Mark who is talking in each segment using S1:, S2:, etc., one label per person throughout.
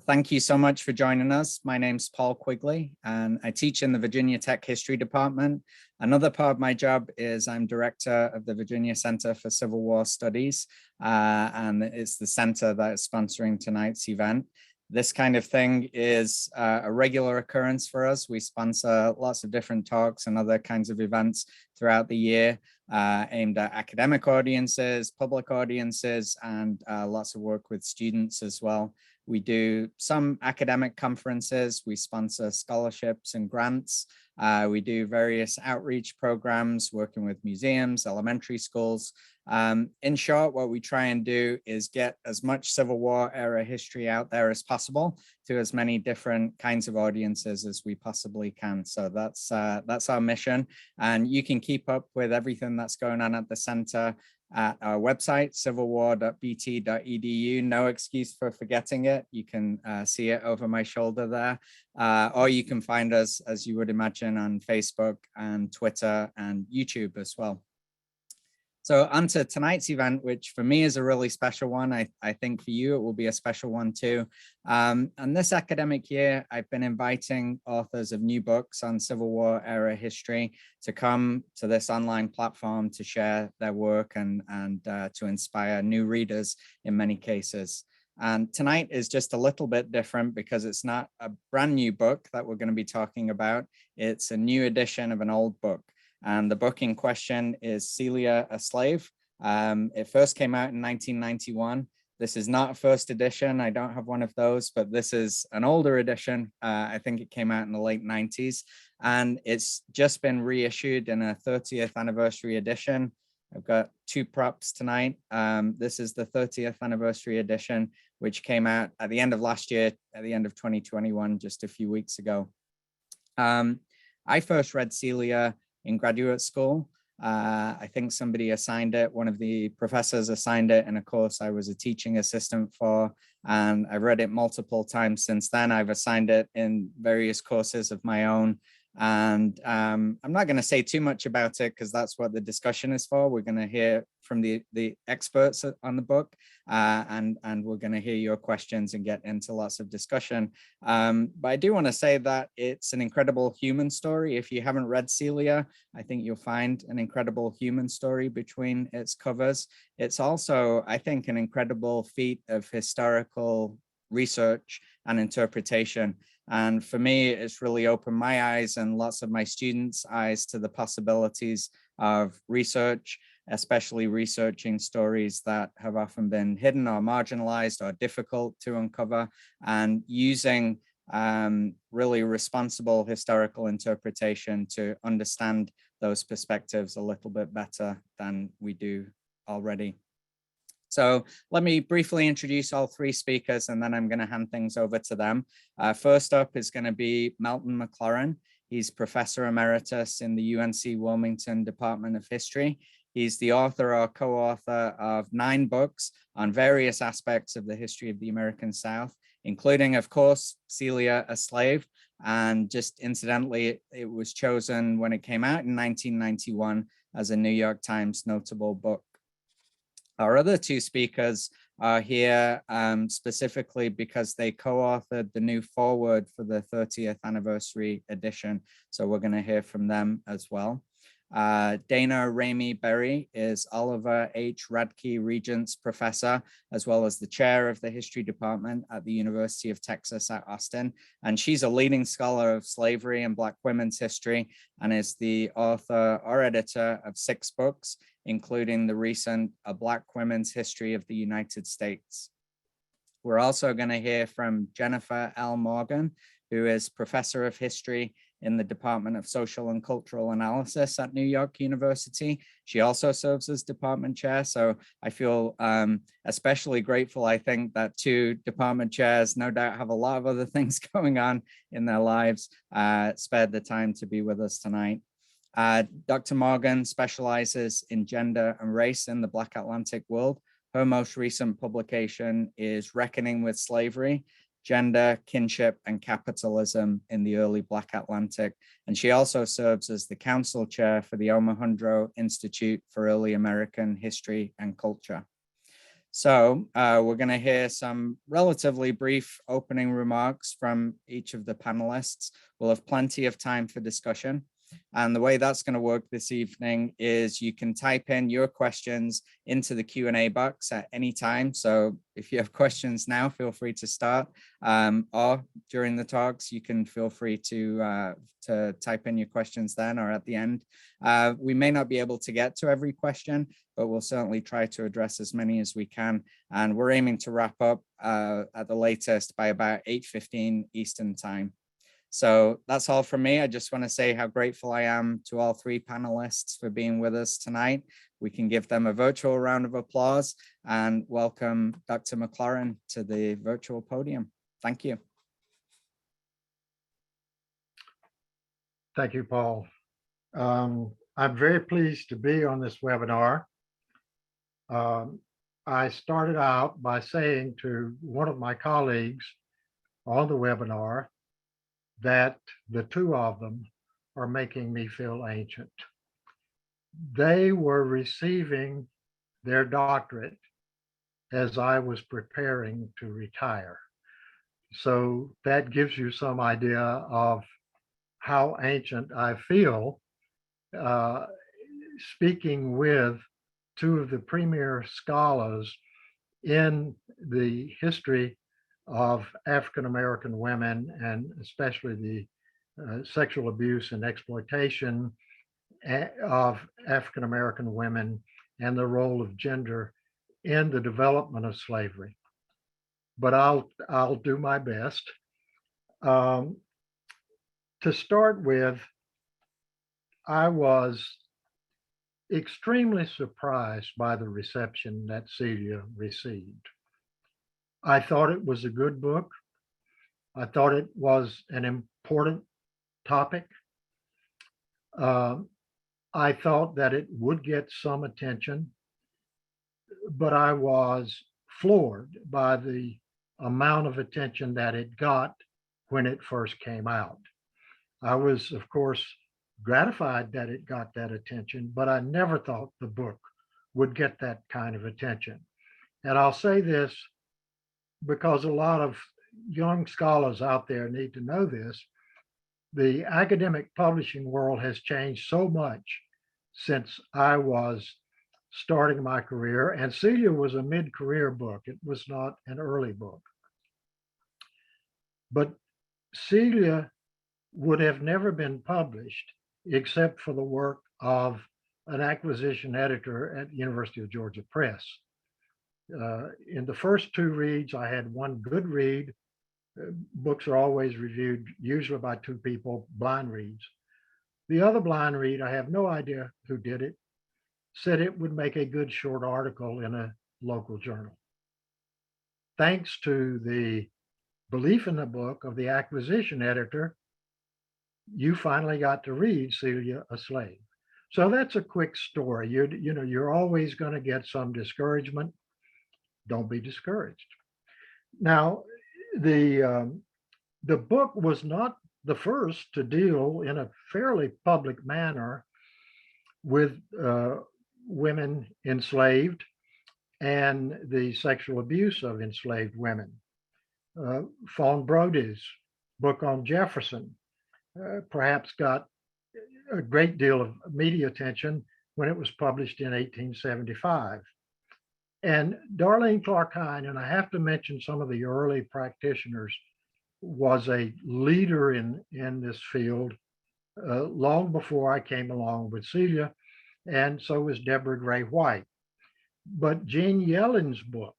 S1: Thank you so much for joining us. My name's Paul Quigley, and I teach in the Virginia Tech History Department. Another part of my job is I'm director of the Virginia Center for Civil War Studies, and it's the center that is sponsoring tonight's event. This kind of thing is a regular occurrence for us. We sponsor lots of different talks and other kinds of events throughout the year, aimed at academic audiences, public audiences, and lots of work with students as well. We do some academic conferences, we sponsor scholarships and grants. We do various outreach programs, working with museums, elementary schools. In short, what we try and do is get as much Civil War era history out there as possible to as many different kinds of audiences as we possibly can. So that's our mission. And you can keep up with everything that's going on at the center at our website, civilwar.bt.edu. No excuse for forgetting it. You can see it over my shoulder there, or you can find us, as you would imagine, on Facebook and Twitter and YouTube as well. So on to tonight's event, which for me is a really special one. I think for you, it will be a special one too. And this academic year, I've been inviting authors of new books on Civil War era history to come to this online platform to share their work and to inspire new readers in many cases. And tonight is just a little bit different because it's not a brand new book that we're going to be talking about. It's a new edition of an old book. And the book in question is Celia, a Slave. It first came out in 1991. This is not a first edition. I don't have one of those, but this is an older edition. I think it came out in the late 90s. And it's just been reissued in a 30th anniversary edition. I've got two props tonight. This is the 30th anniversary edition, which came out at the end of last year, at the end of 2021, just a few weeks ago. I first read Celia in graduate school. I think somebody assigned it, one of the professors assigned it in a course I was a teaching assistant for, and I've read it multiple times since then. I've assigned it in various courses of my own. And I'm not going to say too much about it because that's what the discussion is for. We're going to hear from the experts on the book, and we're going to hear your questions and get into lots of discussion. But I do want to say that it's an incredible human story. If you haven't read Celia, I think you'll find an incredible human story between its covers. It's also, I think, an incredible feat of historical research and interpretation. And for me, it's really opened my eyes and lots of my students' eyes to the possibilities of research, especially researching stories that have often been hidden or marginalized or difficult to uncover, and using really responsible historical interpretation to understand those perspectives a little bit better than we do already. So let me briefly introduce all three speakers, and then I'm going to hand things over to them. First up is going to be Melton McLaurin. He's Professor Emeritus in the UNC Wilmington Department of History. He's the author or co-author of 9 books on various aspects of the history of the American South, including, of course, Celia, a Slave. And just incidentally, it was chosen when it came out in 1991 as a New York Times notable book. Our other two speakers are here specifically because they co-authored the new foreword for the 30th anniversary edition. So we're going to hear from them as well. Dana Ramey Berry is Oliver H. Radke Regents Professor, as well as the chair of the History Department at the University of Texas at Austin. And she's a leading scholar of slavery and Black women's history and is the author or editor of 6 books, including the recent A Black Women's History of the United States. We're also going to hear from Jennifer L. Morgan, who is Professor of History in the Department of Social and Cultural Analysis at New York University. She also serves as department chair. So I feel especially grateful, I think, that 2 department chairs no doubt have a lot of other things going on in their lives, spared the time to be with us tonight. Dr. Morgan specializes in gender and race in the Black Atlantic world. Her most recent publication is Reckoning with Slavery, Gender, Kinship, and Capitalism in the Early Black Atlantic. And she also serves as the council chair for the Omohundro Institute for Early American History and Culture. So we're going to hear some relatively brief opening remarks from each of the panelists. We'll have plenty of time for discussion. And the way that's going to work this evening is you can type in your questions into the Q&A box at any time. So if you have questions now, feel free to start, or during the talks, you can feel free to type in your questions then or at the end. We may not be able to get to every question, but we'll certainly try to address as many as we can. And we're aiming to wrap up at the latest by about 8:15 Eastern time. So that's all from me. I just want to say how grateful I am to all three panelists for being with us tonight. We can give them a virtual round of applause and welcome Dr. McLaurin to the virtual podium. Thank you.
S2: Thank you, Paul. I'm very pleased to be on this webinar. I started out by saying to one of my colleagues on the webinar that the two of them are making me feel ancient. They were receiving their doctorate as I was preparing to retire. So that gives you some idea of how ancient I feel speaking with two of the premier scholars in the history of African-American women, and especially the sexual abuse and exploitation of African-American women and the role of gender in the development of slavery. But I'll do my best. To start with, I was extremely surprised by the reception that Celia received. I thought it was a good book. I thought it was an important topic. I thought that it would get some attention, but I was floored by the amount of attention that it got when it first came out. I was, of course, gratified that it got that attention, but I never thought the book would get that kind of attention. And I'll say this because a lot of young scholars out there need to know this. The academic publishing world has changed so much since I was starting my career, and Celia was a mid-career book. It was not an early book. But Celia would have never been published except for the work of an acquisition editor at the University of Georgia Press. In the first two reads, I had one good read. Books are always reviewed, usually by two people, blind reads. The other blind read, I have no idea who did it, said it would make a good short article in a local journal. Thanks to the belief in the book of the acquisition editor, you finally got to read Celia, a Slave. So that's a quick story. You're always going to get some discouragement. Don't be discouraged. Now, the book was not the first to deal in a fairly public manner with women enslaved and the sexual abuse of enslaved women. Fawn Brodie's book on Jefferson perhaps got a great deal of media attention when it was published in 1875. And Darlene Clark Hine, and I have to mention some of the early practitioners, was a leader in this field long before I came along with Celia, and so was Deborah Gray White. But Jean Yellen's book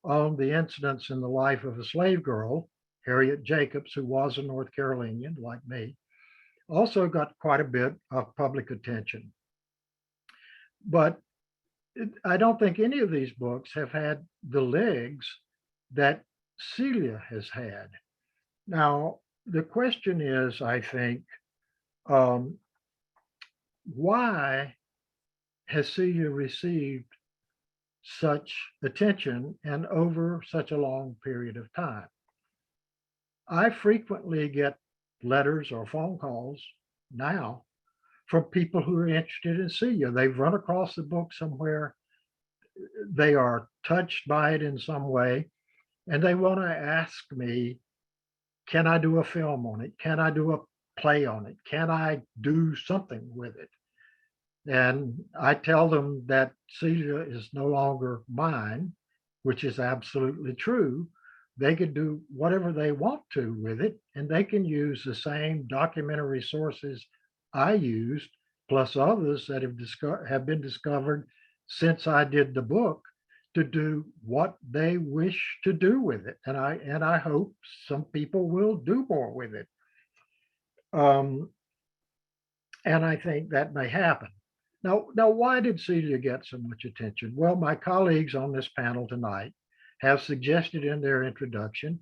S2: on the incidents in the life of a slave girl, Harriet Jacobs, who was a North Carolinian like me, also got quite a bit of public attention. But I don't think any of these books have had the legs that Celia has had. Now, the question is, I think, why has Celia received such attention and over such a long period of time? I frequently get letters or phone calls now from people who are interested in Celia. They've run across the book somewhere. they are touched by it in some way, and they want to ask me, can I do a film on it? Can I do a play on it? Can I do something with it? And I tell them that Celia is no longer mine, which is absolutely true. They could do whatever they want to with it, and they can use the same documentary sources I used, plus others that have been discovered since I did the book, to do what they wish to do with it. And I hope some people will do more with it. Um, and I think that may happen. Now, why did Celia get so much attention? Well, my colleagues on this panel tonight have suggested in their introduction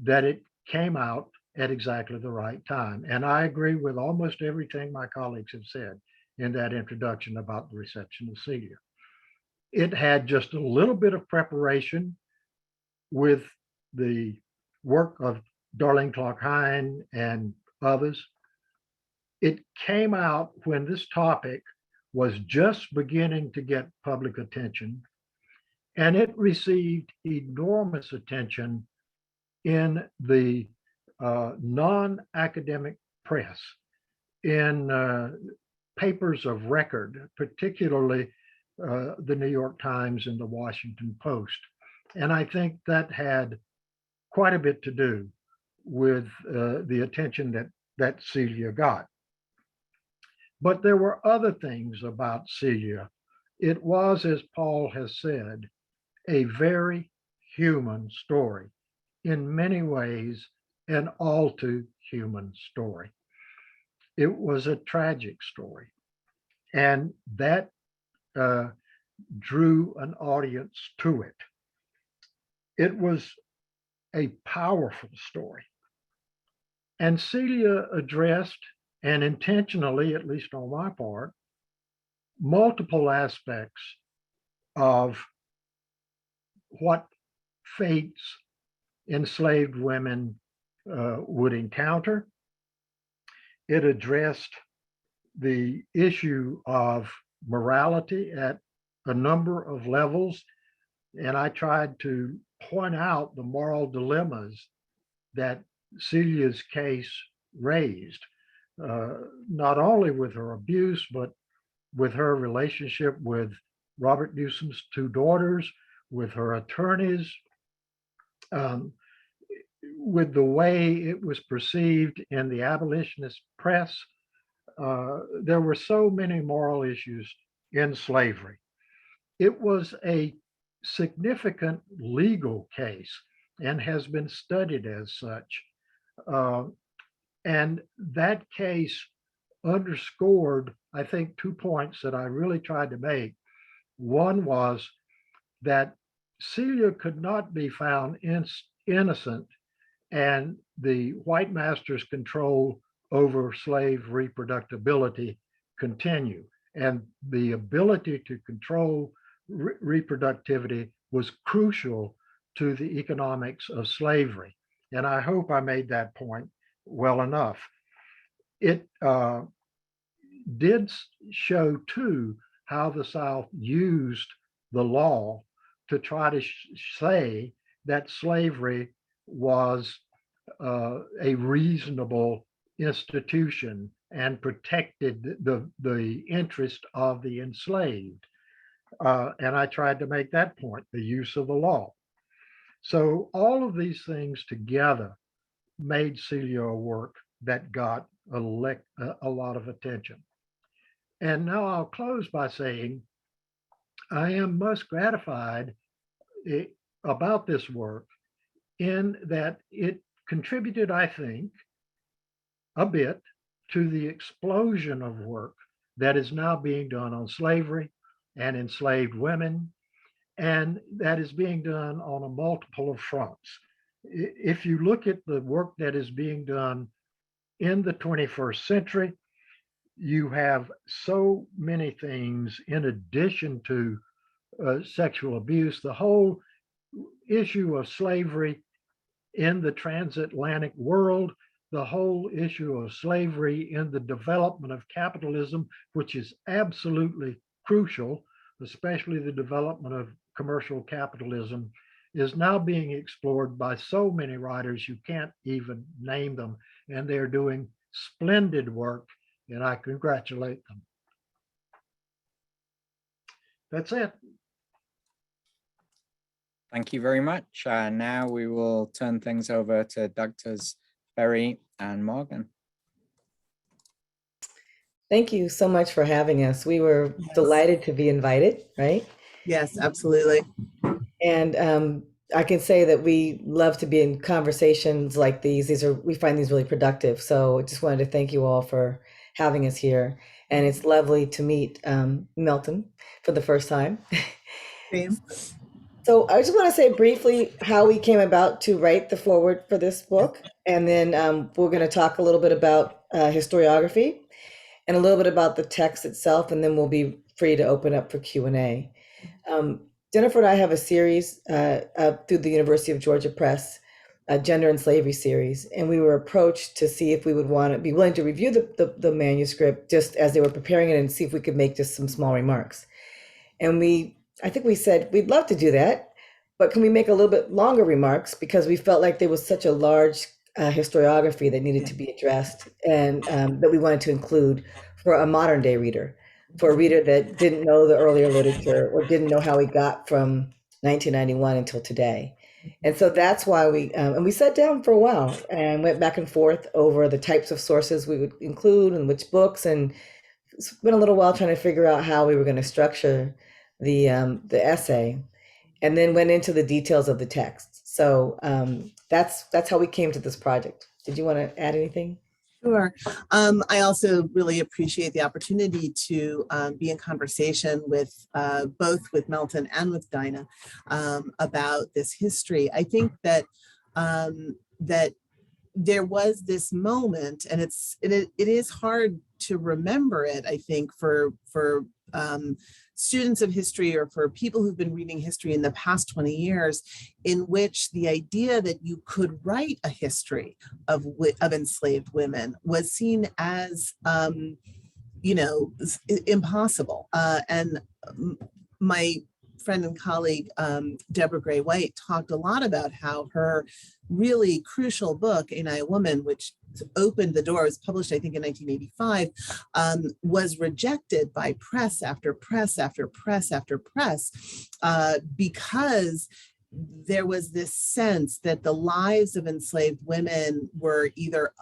S2: that it came out at exactly the right time. And I agree with almost everything my colleagues have said in that introduction about the reception of Celia. It had just a little bit of preparation with the work of Darlene Clark Hine and others. It came out when this topic was just beginning to get public attention, and it received enormous attention in the non-academic press, in papers of record, particularly the New York Times and the Washington Post. And I think that had quite a bit to do with the attention that Celia got. But there were other things about Celia. It was, as Paul has said, a very human story, in many ways, an all too human story. It was a tragic story, and that drew an audience to it. It was a powerful story. And Celia addressed, and intentionally, at least on my part, multiple aspects of what fates enslaved women would encounter. It addressed the issue of morality at a number of levels, and I tried to point out the moral dilemmas that Celia's case raised, not only with her abuse, but with her relationship with Robert Newsom's two daughters, with her attorneys, with the way it was perceived in the abolitionist press. There were so many moral issues in slavery. It was a significant legal case and has been studied as such. And that case underscored, I think, 2 points that I really tried to make. One was that Celia could not be found innocent, and the white master's control over slave reproducibility continue. And the ability to control reproductivity was crucial to the economics of slavery. And I hope I made that point well enough. It did show, too, how the South used the law to try to say that slavery was a reasonable institution and protected the interest of the enslaved. And I tried to make that point, the use of the law. So all of these things together made Celia a work that got a lot of attention. And now I'll close by saying I am most gratified about this work in that it contributed, I think, a bit to the explosion of work that is now being done on slavery and enslaved women, and that is being done on a multiple of fronts. If you look at the work that is being done in the 21st century, you have so many things in addition to sexual abuse. The whole issue of slavery in the transatlantic world, the whole issue of slavery in the development of capitalism, which is absolutely crucial, especially the development of commercial capitalism, is now being explored by so many writers you can't even name them, and they're doing splendid work, and I congratulate them. That's it.
S1: Thank you very much. Now we will turn things over to Drs. Berry and Morgan.
S3: Thank you so much for having us. We were delighted to be invited, right?
S4: Yes, absolutely.
S3: And I can say that we love to be in conversations like these. We find these really productive. So I just wanted to thank you all for having us here. And it's lovely to meet Milton for the first time.
S4: Same.
S3: So I just want to say briefly how we came about to write the foreword for this book. And then we're going to talk a little bit about historiography and a little bit about the text itself, and then we'll be free to open up for Q&A. Jennifer and I have a series through the University of Georgia Press, a Gender and Slavery series, and we were approached to see if we would want to be willing to review the manuscript just as they were preparing it and see if we could make just some small remarks. And I think we said, we'd love to do that, but can we make a little bit longer remarks, because we felt like there was such a large historiography that needed to be addressed, and that we wanted to include for a modern day reader, for a reader that didn't know the earlier literature or didn't know how we got from 1991 until today. And so that's why and we sat down for a while and went back and forth over the types of sources we would include and which books, and it's been a little while trying to figure out how we were going to structure the essay, and then went into the details of the text. So that's how we came to this project. Did you want to add anything?
S4: Sure. I also really appreciate the opportunity to be in conversation with both with Melton and with Dinah about this history. I think that that there was this moment, and it is hard to remember it, I think, for students of history or for people who've been reading history in the past 20 years, in which the idea that you could write a history of enslaved women was seen as, impossible. And my friend and colleague, Deborah Gray White, talked a lot about how her really crucial book, Ain't I a Woman, which opened the door, was published, I think, in 1985, was rejected by press after press after press after press, because there was this sense that the lives of enslaved women were either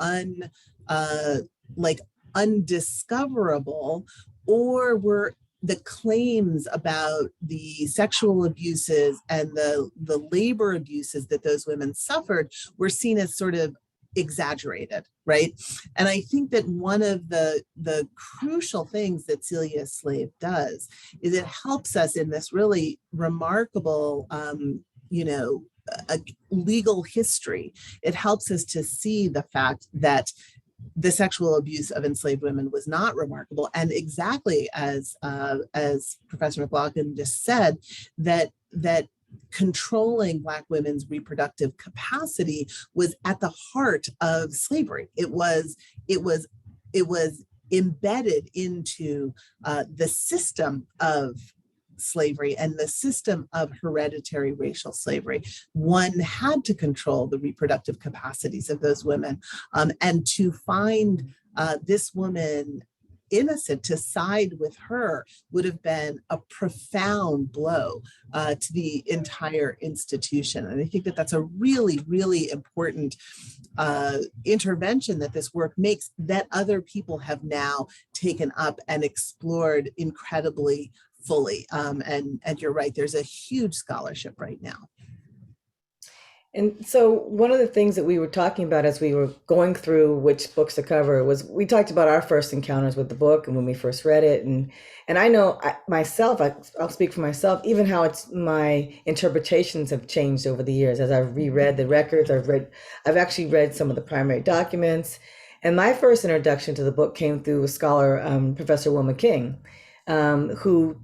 S4: undiscoverable, or were the claims about the sexual abuses and the labor abuses that those women suffered were seen as sort of exaggerated, right? And I think that one of the crucial things that Celia Slave does is it helps us in this really remarkable, legal history. It helps us to see the fact that the sexual abuse of enslaved women was not remarkable, and exactly as Professor McLaughlin just said, that controlling Black women's reproductive capacity was at the heart of slavery. It was embedded into the system of slavery and the system of hereditary racial slavery. One had to control the reproductive capacities of those women, and to find this woman innocent, to side with her, would have been a profound blow to the entire institution. And I think that that's a really, really important intervention that this work makes, that other people have now taken up and explored incredibly fully. And you're right, there's a huge scholarship right now.
S3: And so one of the things that we were talking about as we were going through which books to cover was, we talked about our first encounters with the book and when we first read it. And I know I'll speak for myself, even how my interpretations have changed over the years. As I've reread the records, I've actually read some of the primary documents. And my first introduction to the book came through a scholar, Professor Wilma King, who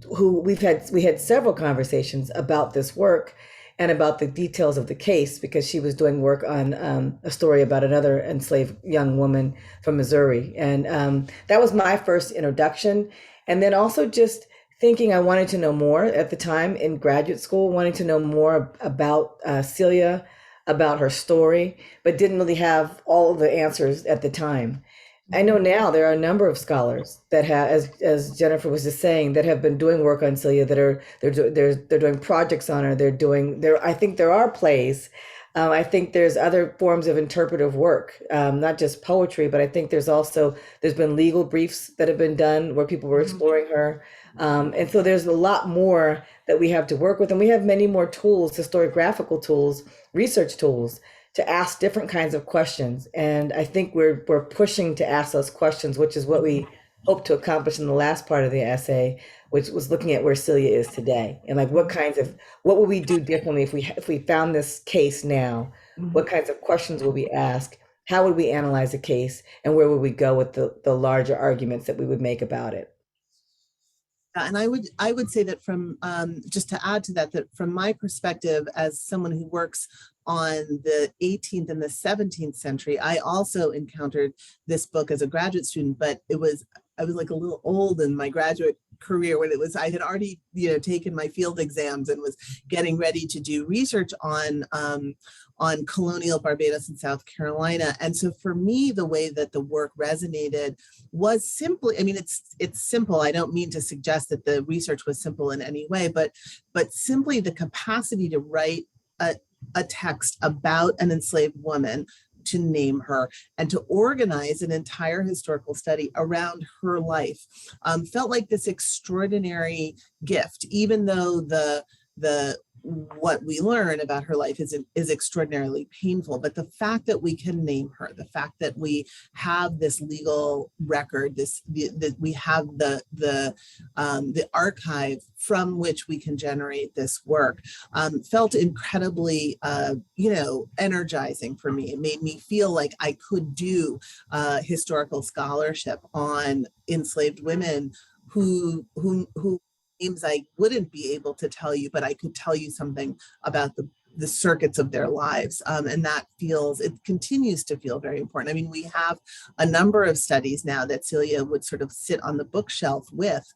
S3: we had several conversations about this work and about the details of the case, because she was doing work on a story about another enslaved young woman from Missouri. And that was my first introduction. And then also just thinking I wanted to know more at the time in graduate school, wanting to know more about Celia, about her story, but didn't really have all of the answers at the time. I know now there are a number of scholars that have, as Jennifer was just saying, that have been doing work on Celia. That are they're doing projects on her. They're doing there. I think there are plays. I think there's other forms of interpretive work, not just poetry, but I think there's been legal briefs that have been done where people were exploring her. And so there's a lot more that we have to work with, and we have many more tools, historiographical tools, research tools, to ask different kinds of questions. And I think we're pushing to ask those questions, which is what we hope to accomplish in the last part of the essay, which was looking at where Celia is today, and like what would we do differently if we found this case now? What kinds of questions would we ask? How would we analyze a case, and where would we go with the larger arguments that we would make about it?
S4: And I would say that from just to add to that, that from my perspective as someone who works on the 18th and the 17th century, I also encountered this book as a graduate student, but I was like a little old in my graduate career when I had already taken my field exams and was getting ready to do research on colonial Barbados and South Carolina. And so for me, the way that the work resonated was simply, I mean, it's simple. I don't mean to suggest that the research was simple in any way, but simply the capacity to write a text about an enslaved woman, to name her, and to organize an entire historical study around her life felt like this extraordinary gift, even though the what we learn about her life is extraordinarily painful. But the fact that we can name her, the fact that we have this legal record, we have the archive from which we can generate this work, felt incredibly, energizing for me. It made me feel like I could do historical scholarship on enslaved women who names I wouldn't be able to tell you, but I could tell you something about the circuits of their lives. And that it continues to feel very important. I mean, we have a number of studies now that Celia would sort of sit on the bookshelf with,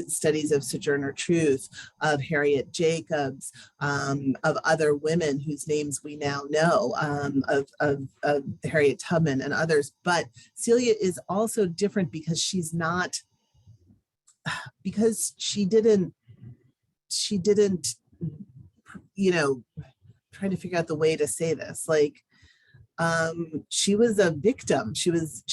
S4: studies of Sojourner Truth, of Harriet Jacobs, of other women whose names we now know, of Harriet Tubman and others. But Celia is also different because she didn't, trying to figure out the way to say this, like, she was a victim. She was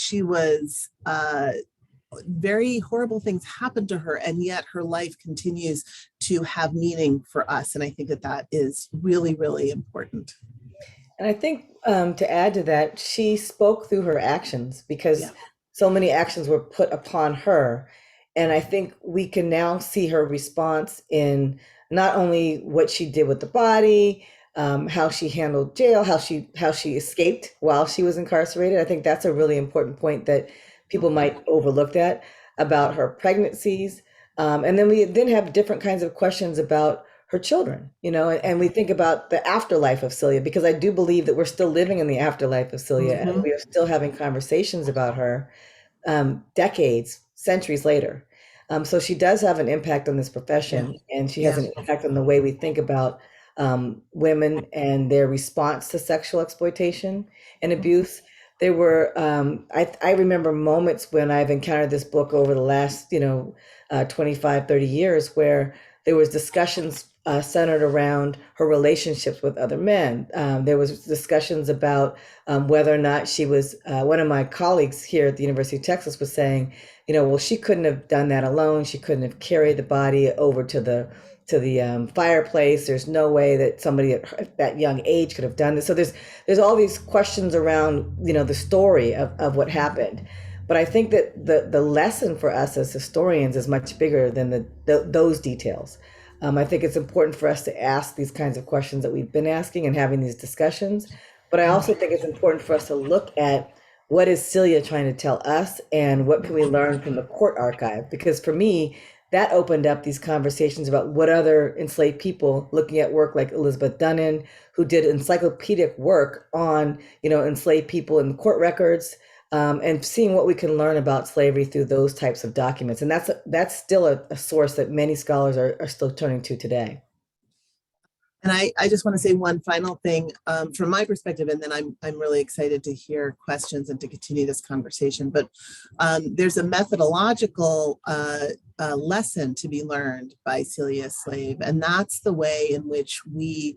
S4: very horrible things happened to her, and yet her life continues to have meaning for us. And I think that is really, really important.
S3: And I think to add to that, she spoke through her actions, because so many actions were put upon her. And I think we can now see her response in not only what she did with the body, how she handled jail, how she escaped while she was incarcerated. I think that's a really important point that people might overlook that about her pregnancies. And then we have different kinds of questions about her children, and we think about the afterlife of Celia, because I do believe that we're still living in the afterlife of Celia, and we are still having conversations about her decades, centuries later. So she does have an impact on this profession, and she has an impact on the way we think about women and their response to sexual exploitation and abuse. There were, I remember moments when I've encountered this book over the last, 25, 30 years, where there was discussions centered around her relationships with other men. There was discussions about whether or not she was, one of my colleagues here at the University of Texas was saying, well, she couldn't have done that alone. She couldn't have carried the body over to the fireplace. There's no way that somebody at that young age could have done this. So there's all these questions around, the story of what happened. But I think that the lesson for us as historians is much bigger than those details. I think it's important for us to ask these kinds of questions that we've been asking and having these discussions. But I also think it's important for us to look at what is Celia trying to tell us, and what can we learn from the court archive? Because for me, that opened up these conversations about what other enslaved people, looking at work like Elizabeth Dunnan, who did encyclopedic work on, enslaved people in the court records, and seeing what we can learn about slavery through those types of documents. And that's still a source that many scholars are still turning to today.
S4: And I just want to say one final thing from my perspective, and then I'm really excited to hear questions and to continue this conversation. But there's a methodological lesson to be learned by Celia Slave, and that's the way in which we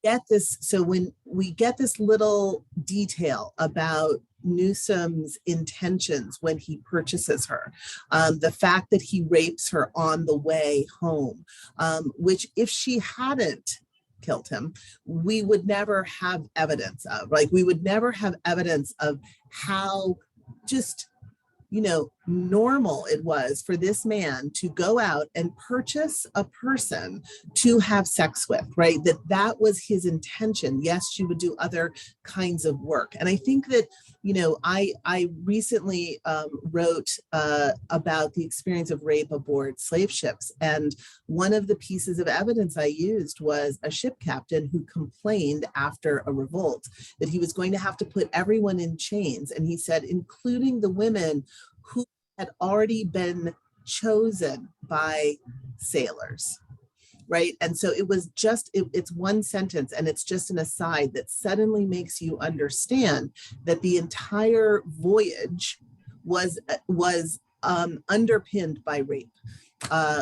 S4: get this. So when we get this little detail about Newsome's intentions when he purchases her, the fact that he rapes her on the way home, which if she hadn't killed him, we would never have evidence of. Like, we would never have evidence of how just, you know, normal it was for this man to go out and purchase a person to have sex with, right? That was his intention. Yes, she would do other kinds of work. And I think that, you know, I recently wrote about the experience of rape aboard slave ships. And one of the pieces of evidence I used was a ship captain who complained after a revolt that he was going to have to put everyone in chains. And he said, including the women who had already been chosen by sailors, right? And so it was just, it's one sentence, and it's just an aside that suddenly makes you understand that the entire voyage was underpinned by rape,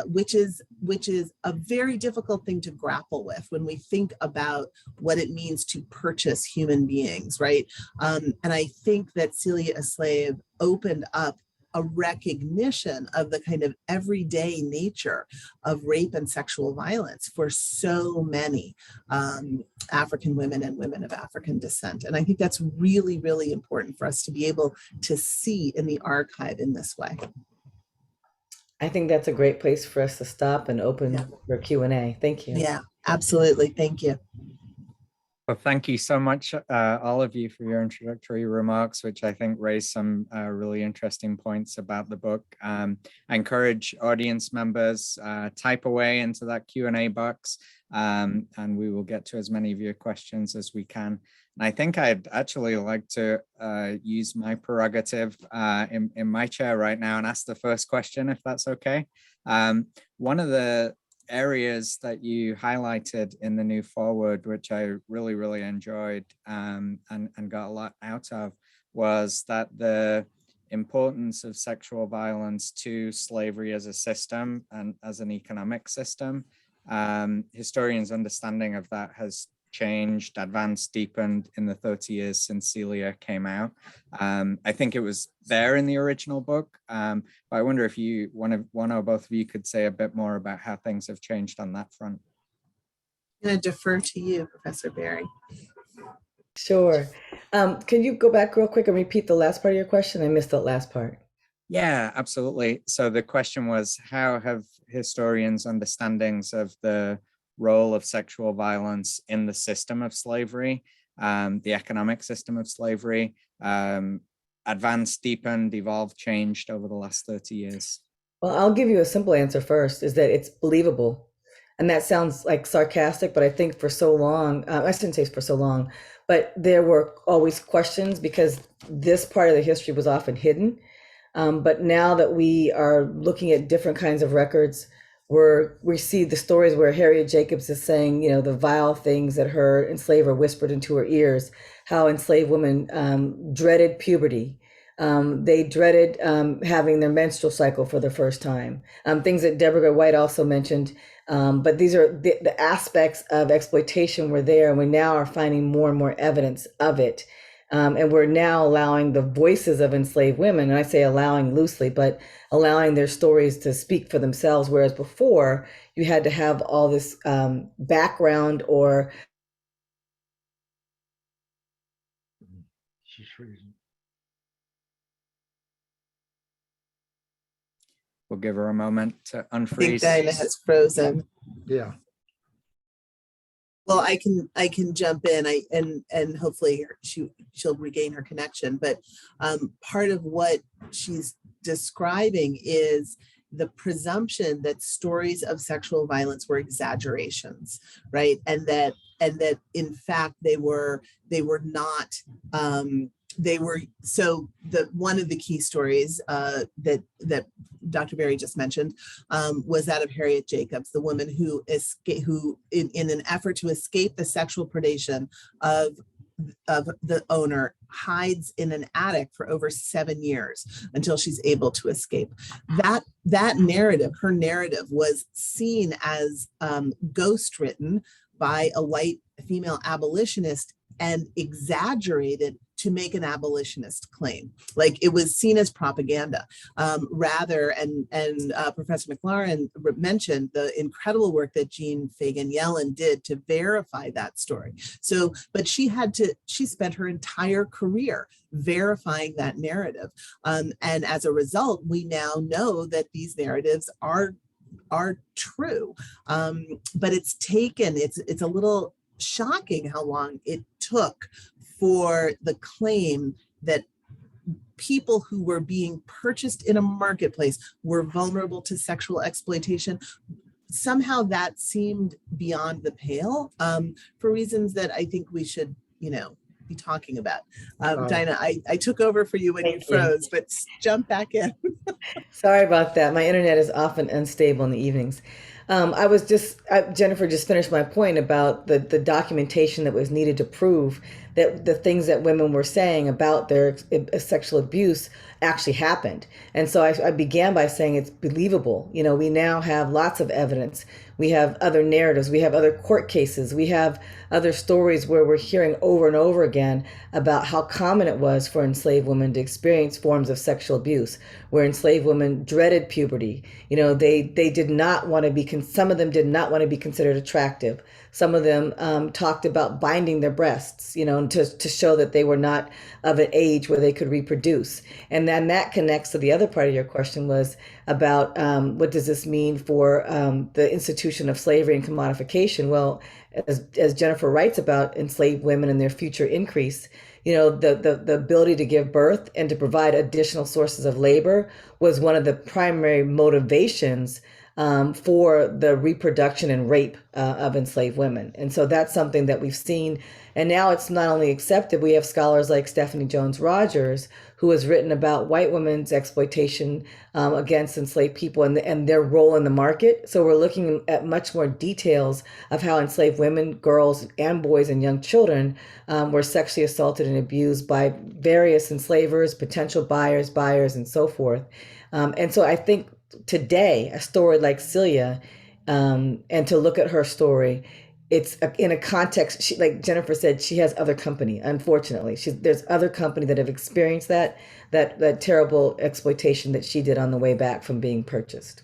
S4: which is a very difficult thing to grapple with when we think about what it means to purchase human beings, right? And I think that Celia Slave opened up a recognition of the kind of everyday nature of rape and sexual violence for so many African women and women of African descent. And I think that's really, really important for us to be able to see in the archive in this way.
S3: I think that's a great place for us to stop and open for Q&A. Thank you.
S4: Yeah, absolutely. Thank you.
S1: Well, thank you so much, all of you, for your introductory remarks, which I think raised some really interesting points about the book. I encourage audience members, type away into that Q&A box, and we will get to as many of your questions as we can. And I think I'd actually like to use my prerogative in my chair right now and ask the first question, if that's okay. One of the areas that you highlighted in the new foreword, which I really, really enjoyed and got a lot out of, was that the importance of sexual violence to slavery as a system and as an economic system. Historians' understanding of that has changed, advanced, deepened in the 30 years since Celia came out. I think it was there in the original book, but I wonder if you, one or both of you, could say a bit more about how things have changed on that front.
S4: I'm going to defer to you, Professor Berry.
S3: Sure. Can you go back real quick and repeat the last part of your question? I missed that last part.
S1: Yeah, absolutely. So the question was, how have historians' understandings of the role of sexual violence in the system of slavery, the economic system of slavery, advanced, deepened, evolved, changed over the last 30 years?
S3: Well, I'll give you a simple answer first, is that it's believable. And that sounds like sarcastic, but I think for so long, I shouldn't say for so long, but there were always questions because this part of the history was often hidden. But now that we are looking at different kinds of records, we see the stories where Harriet Jacobs is saying, you know, the vile things that her enslaver whispered into her ears, how enslaved women dreaded puberty. They dreaded having their menstrual cycle for the first time. Things that Deborah Gray White also mentioned. But these are the aspects of exploitation were there, and we now are finding more and more evidence of it. And we're now allowing the voices of enslaved women, and I say allowing loosely, but allowing their stories to speak for themselves, whereas before you had to have all this background or...
S2: She's freezing.
S1: We'll give her a moment to
S4: I think
S1: unfreeze.
S4: Dinah has frozen.
S2: Yeah.
S4: Well, I can jump in. And hopefully she'll regain her connection. But part of what she's describing is the presumption that stories of sexual violence were exaggerations, right? And that in fact they were not. They were, so the one of the key stories that Dr. Berry just mentioned was that of Harriet Jacobs, the woman who in an effort to escape the sexual predation of the owner, hides in an attic for over 7 years until she's able to escape. That narrative, her narrative, was seen as ghost written by a white female abolitionist and exaggerated to make an abolitionist claim. Like, it was seen as propaganda, rather, and Professor McLaren mentioned the incredible work that Jean Fagan Yellen did to verify that story. So, but she spent her entire career verifying that narrative. And as a result, we now know that these narratives are true. But it's a little shocking how long it took for the claim that people who were being purchased in a marketplace were vulnerable to sexual exploitation. Somehow that seemed beyond the pale, for reasons that I think we should, be talking about. Dinah, I took over for you when you froze, but jump back in.
S3: Sorry about that. My internet is often unstable in the evenings. Jennifer just finished my point about the documentation that was needed to prove that the things that women were saying about their sexual abuse actually happened. And so I began by saying it's believable. We now have lots of evidence. We have other narratives. We have other court cases. We have other stories where we're hearing over and over again about how common it was for enslaved women to experience forms of sexual abuse, where enslaved women dreaded puberty. They did not want to be, some of them did not want to be considered attractive. Some of them talked about binding their breasts, to show that they were not of an age where they could reproduce. And then that connects to the other part of your question, was about what does this mean for the institution of slavery and commodification? Well, as Jennifer writes about enslaved women and their future increase, the ability to give birth and to provide additional sources of labor was one of the primary motivations for the reproduction and rape of enslaved women. And so that's something that we've seen. And now it's not only accepted, we have scholars like Stephanie Jones Rogers, who has written about white women's exploitation against enslaved people and their role in the market. So we're looking at much more details of how enslaved women, girls, and boys and young children were sexually assaulted and abused by various enslavers, potential buyers, and so forth. And so I think today, a story like Celia, and to look at her story, it's in a context, like Jennifer said, she has other company. Unfortunately, there's other company that have experienced that terrible exploitation that she did on the way back from being purchased.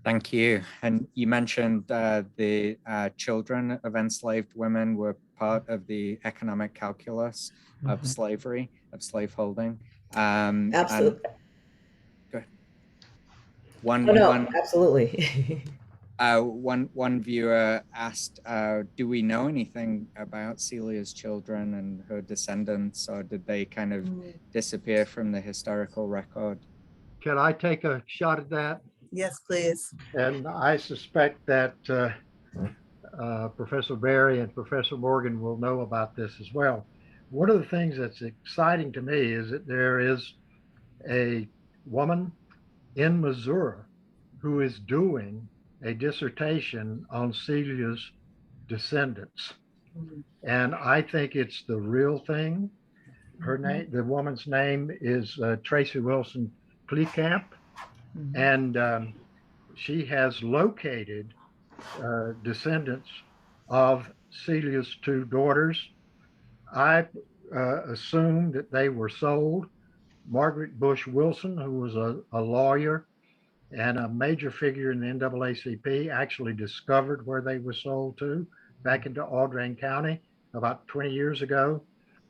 S1: Thank you. And you mentioned the children of enslaved women were part of the economic calculus of slavery, of slaveholding.
S3: Absolutely.
S1: Go ahead.
S3: Absolutely.
S1: One viewer asked, do we know anything about Celia's children and her descendants, or did they kind of disappear from the historical record?
S2: Can I take a shot at that?
S4: Yes, please.
S2: And I suspect that Professor Berry and Professor Morgan will know about this as well. One of the things that's exciting to me is that there is a woman in Missouri who is doing a dissertation on Celia's descendants. And I think it's the real thing. Her name, the woman's name is Tracy Wilson Kleekamp. And she has located descendants of Celia's two daughters. I assume that they were sold. Margaret Bush Wilson, who was a lawyer and a major figure in the NAACP, actually discovered where they were sold to back into Audrain County about 20 years ago.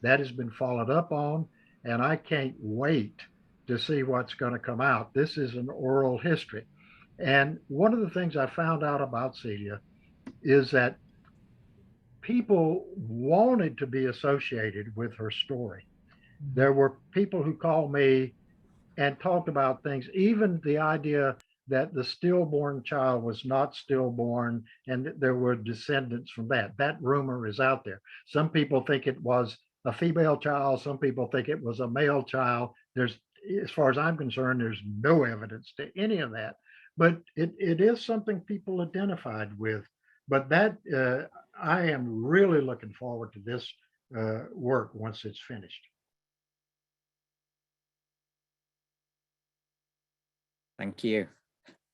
S2: That has been followed up on, and I can't wait to see what's going to come out. This is an oral history. And one of the things I found out about Celia is that people wanted to be associated with her story. There were people who called me and talked about things, even the idea that the stillborn child was not stillborn and that there were descendants from that. That rumor is out there. Some people think it was a female child. Some people think it was a male child. There's, as far as I'm concerned, there's no evidence to any of that. But it is something people identified with. But that I am really looking forward to this work once it's finished.
S1: Thank you.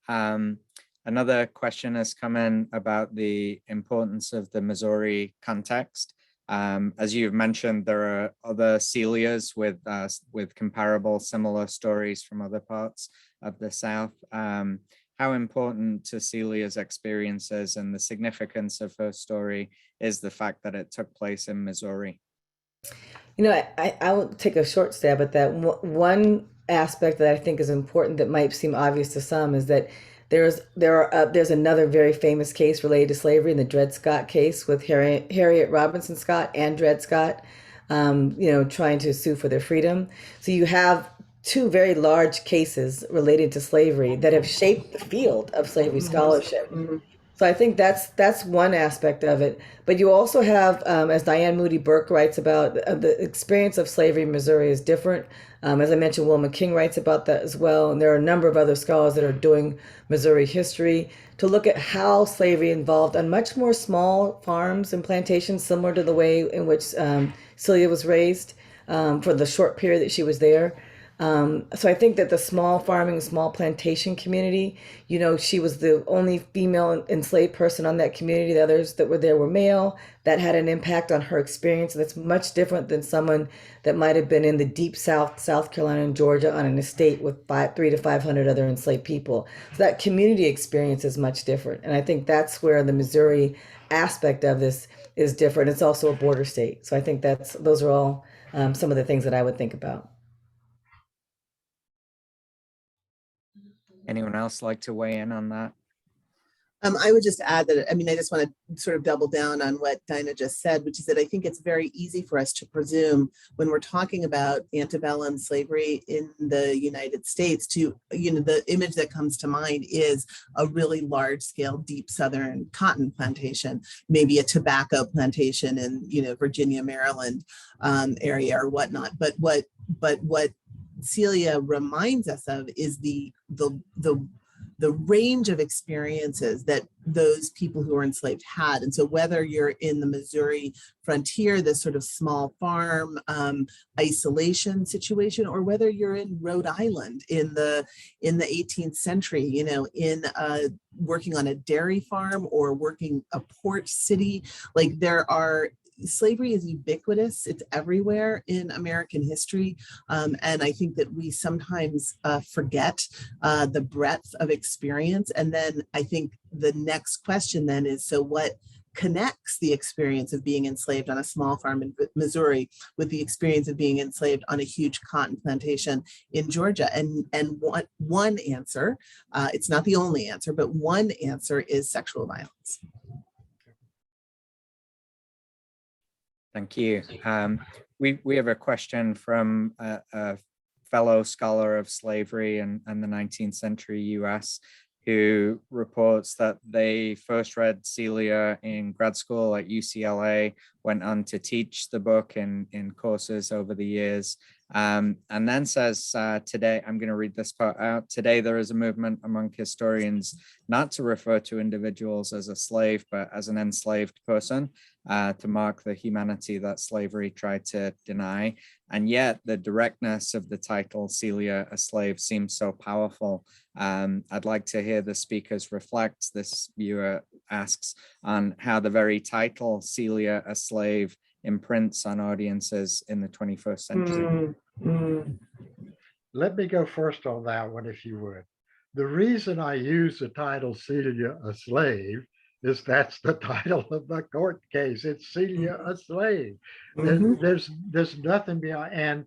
S1: Another question has come in about the importance of the Missouri context. As you've mentioned, there are other Celias with comparable, similar stories from other parts of the South. How important to Celia's experiences and the significance of her story is the fact that it took place in Missouri?
S3: You know, I will take a short stab at that. One aspect that I think is important that might seem obvious to some is that there's another very famous case related to slavery, in the Dred Scott case with Harriet Robinson Scott and Dred Scott, trying to sue for their freedom. So you have two very large cases related to slavery that have shaped the field of slavery scholarship. So I think that's one aspect of it. But you also have, as Diane Moody Burke writes about, the experience of slavery in Missouri is different. As I mentioned, Wilma King writes about that as well. And there are a number of other scholars that are doing Missouri history to look at how slavery involved on much more small farms and plantations, similar to the way in which Celia was raised for the short period that she was there. So I think that the small farming, small plantation community, she was the only female enslaved person on that community. The others that were there were male. That had an impact on her experience. That's much different than someone that might have been in the deep South, South Carolina and Georgia, on an estate with 300 to 500 other enslaved people. So that community experience is much different. And I think that's where the Missouri aspect of this is different. It's also a border state. So I think those are all some of the things that I would think about.
S1: Anyone else like to weigh in on that?
S4: I would just add that, I just want to sort of double down on what Dinah just said, which is that I think it's very easy for us to presume when we're talking about antebellum slavery in the United States the image that comes to mind is a really large scale, deep Southern cotton plantation, maybe a tobacco plantation in, Virginia, Maryland area or whatnot. But what Celia reminds us of is the range of experiences that those people who were enslaved had. And so whether you're in the Missouri frontier, this sort of small farm isolation situation, or whether you're in Rhode Island in the 18th century, working on a dairy farm or working a port city, slavery is ubiquitous. It's everywhere in American history. And I think that we sometimes forget the breadth of experience. And then I think the next question then is, so what connects the experience of being enslaved on a small farm in Missouri with the experience of being enslaved on a huge cotton plantation in Georgia? And one answer, it's not the only answer, but one answer is sexual violence.
S1: Thank you. We have a question from a fellow scholar of slavery and the 19th century US, who reports that they first read Celia in grad school at UCLA, went on to teach the book in courses over the years, and then says, today, I'm going to read this part out. Today, there is a movement among historians not to refer to individuals as a slave, but as an enslaved person, to mark the humanity that slavery tried to deny. And yet the directness of the title, Celia, a Slave, seems so powerful. I'd like to hear the speakers reflect, this viewer asks, on how the very title, Celia, a Slave, imprints on audiences in the 21st century.
S2: Let me go first on that one, if you would. The reason I use the title Celia, a Slave, is that's the title of the court case. It's Celia, a Slave. There's nothing beyond, and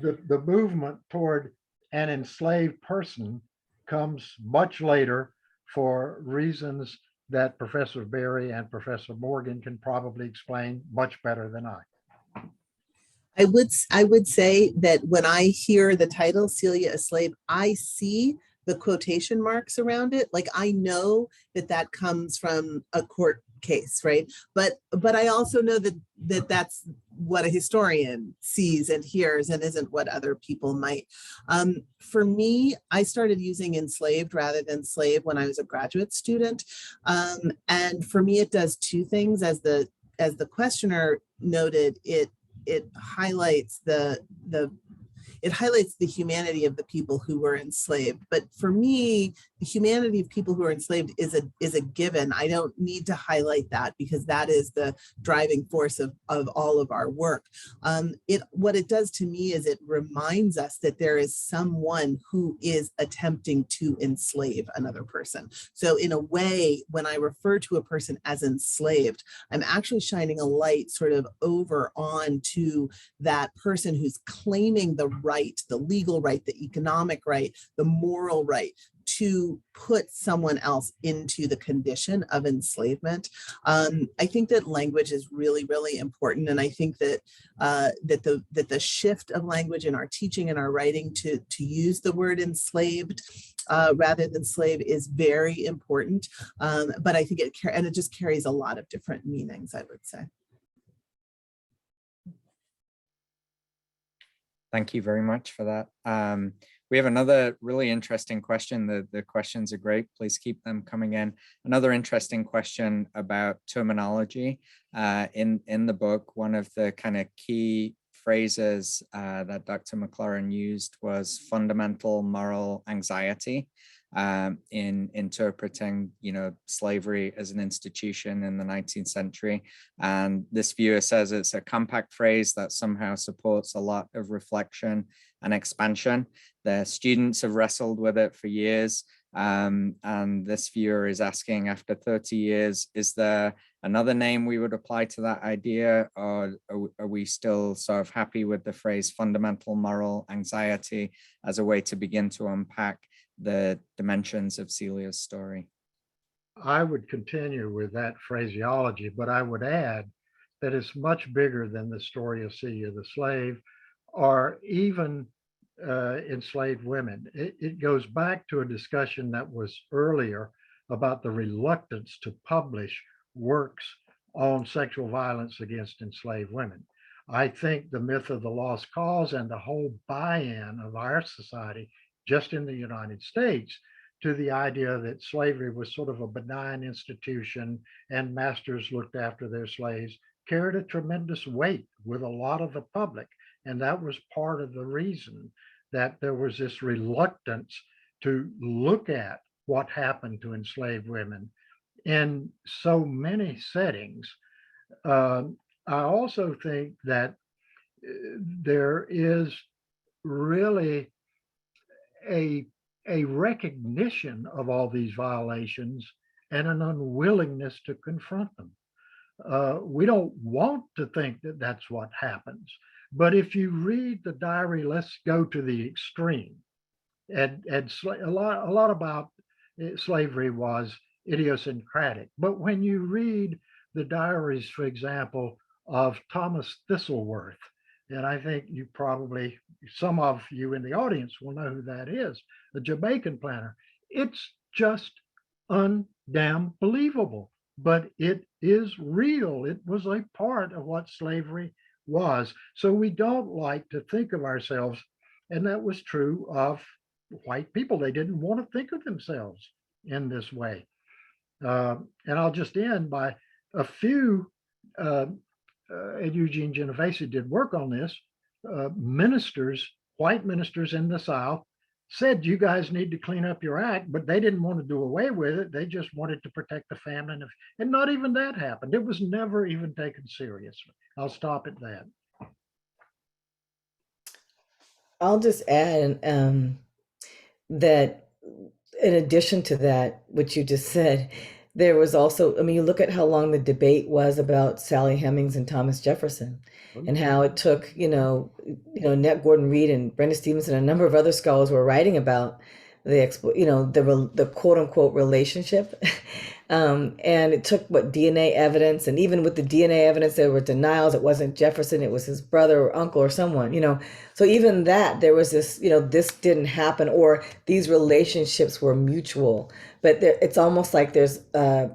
S2: the movement toward an enslaved person comes much later for reasons that Professor Berry and Professor Morgan can probably explain much better than I.
S4: I would say that when I hear the title Celia a Slave, I see the quotation marks around it. Like I know that that comes from a court case, right? But I also know that's what a historian sees and hears and isn't what other people might. For me, I started using enslaved rather than slave when I was a graduate student. And for me, it does two things. As the questioner noted, it highlights it highlights the humanity of the people who were enslaved. But for me, the humanity of people who are enslaved is a given. I don't need to highlight that because that is the driving force of all of our work. What it does to me is it reminds us that there is someone who is attempting to enslave another person. So in a way, when I refer to a person as enslaved, I'm actually shining a light sort of over on to that person who's claiming the right, the legal right, the economic right, the moral right to put someone else into the condition of enslavement. I think that language is really, really important, and I think that that the shift of language in our teaching and our writing to use the word enslaved rather than slave is very important. But I think it just carries a lot of different meanings, I would say.
S1: Thank you very much for that. We have another really interesting question. The questions are great. Please keep them coming in. Another interesting question about terminology. In the book, one of the kind of key phrases that Dr. McLaurin used was fundamental moral anxiety in interpreting, slavery as an institution in the 19th century. And this viewer says it's a compact phrase that somehow supports a lot of reflection and expansion. The students have wrestled with it for years. And this viewer is asking, after 30 years, is there another name we would apply to that idea? Or are we still sort of happy with the phrase fundamental moral anxiety as a way to begin to unpack the dimensions of Celia's story?
S2: I would continue with that phraseology, but I would add that it's much bigger than the story of Celia the slave, or even enslaved women. It goes back to a discussion that was earlier about the reluctance to publish works on sexual violence against enslaved women. I think the myth of the lost cause and the whole buy-in of our society, just in the United States, to the idea that slavery was sort of a benign institution and masters looked after their slaves carried a tremendous weight with a lot of the public. And that was part of the reason that there was this reluctance to look at what happened to enslaved women in so many settings. I also think that there is really a recognition of all these violations and an unwillingness to confront them. We don't want to think that that's what happens. But if you read the diary, let's go to the extreme. And a lot about slavery was idiosyncratic. But when you read the diaries, for example, of Thomas Thistleworth, and I think some of you in the audience will know who that is, the Jamaican planter. It's just undamn believable, but it is real. It was a part of what slavery was. So we don't like to think of ourselves, and that was true of white people. They didn't want to think of themselves in this way. And I'll just end by a few, and Eugene Genovese did work on this, white ministers in the South said, you guys need to clean up your act, but they didn't want to do away with it. They just wanted to protect the family. And not even that happened. It was never even taken seriously. I'll stop at that.
S3: I'll just add that in addition to that, what you just said, there was also, you look at how long the debate was about Sally Hemings and Thomas Jefferson, and how it took, Annette Gordon Reed and Brenda Stevenson and a number of other scholars were writing about the quote unquote relationship. And it took DNA evidence, and even with the DNA evidence, there were denials. It wasn't Jefferson, it was his brother or uncle or someone, So even that, there was this, this didn't happen, or these relationships were mutual. But it's almost like there's a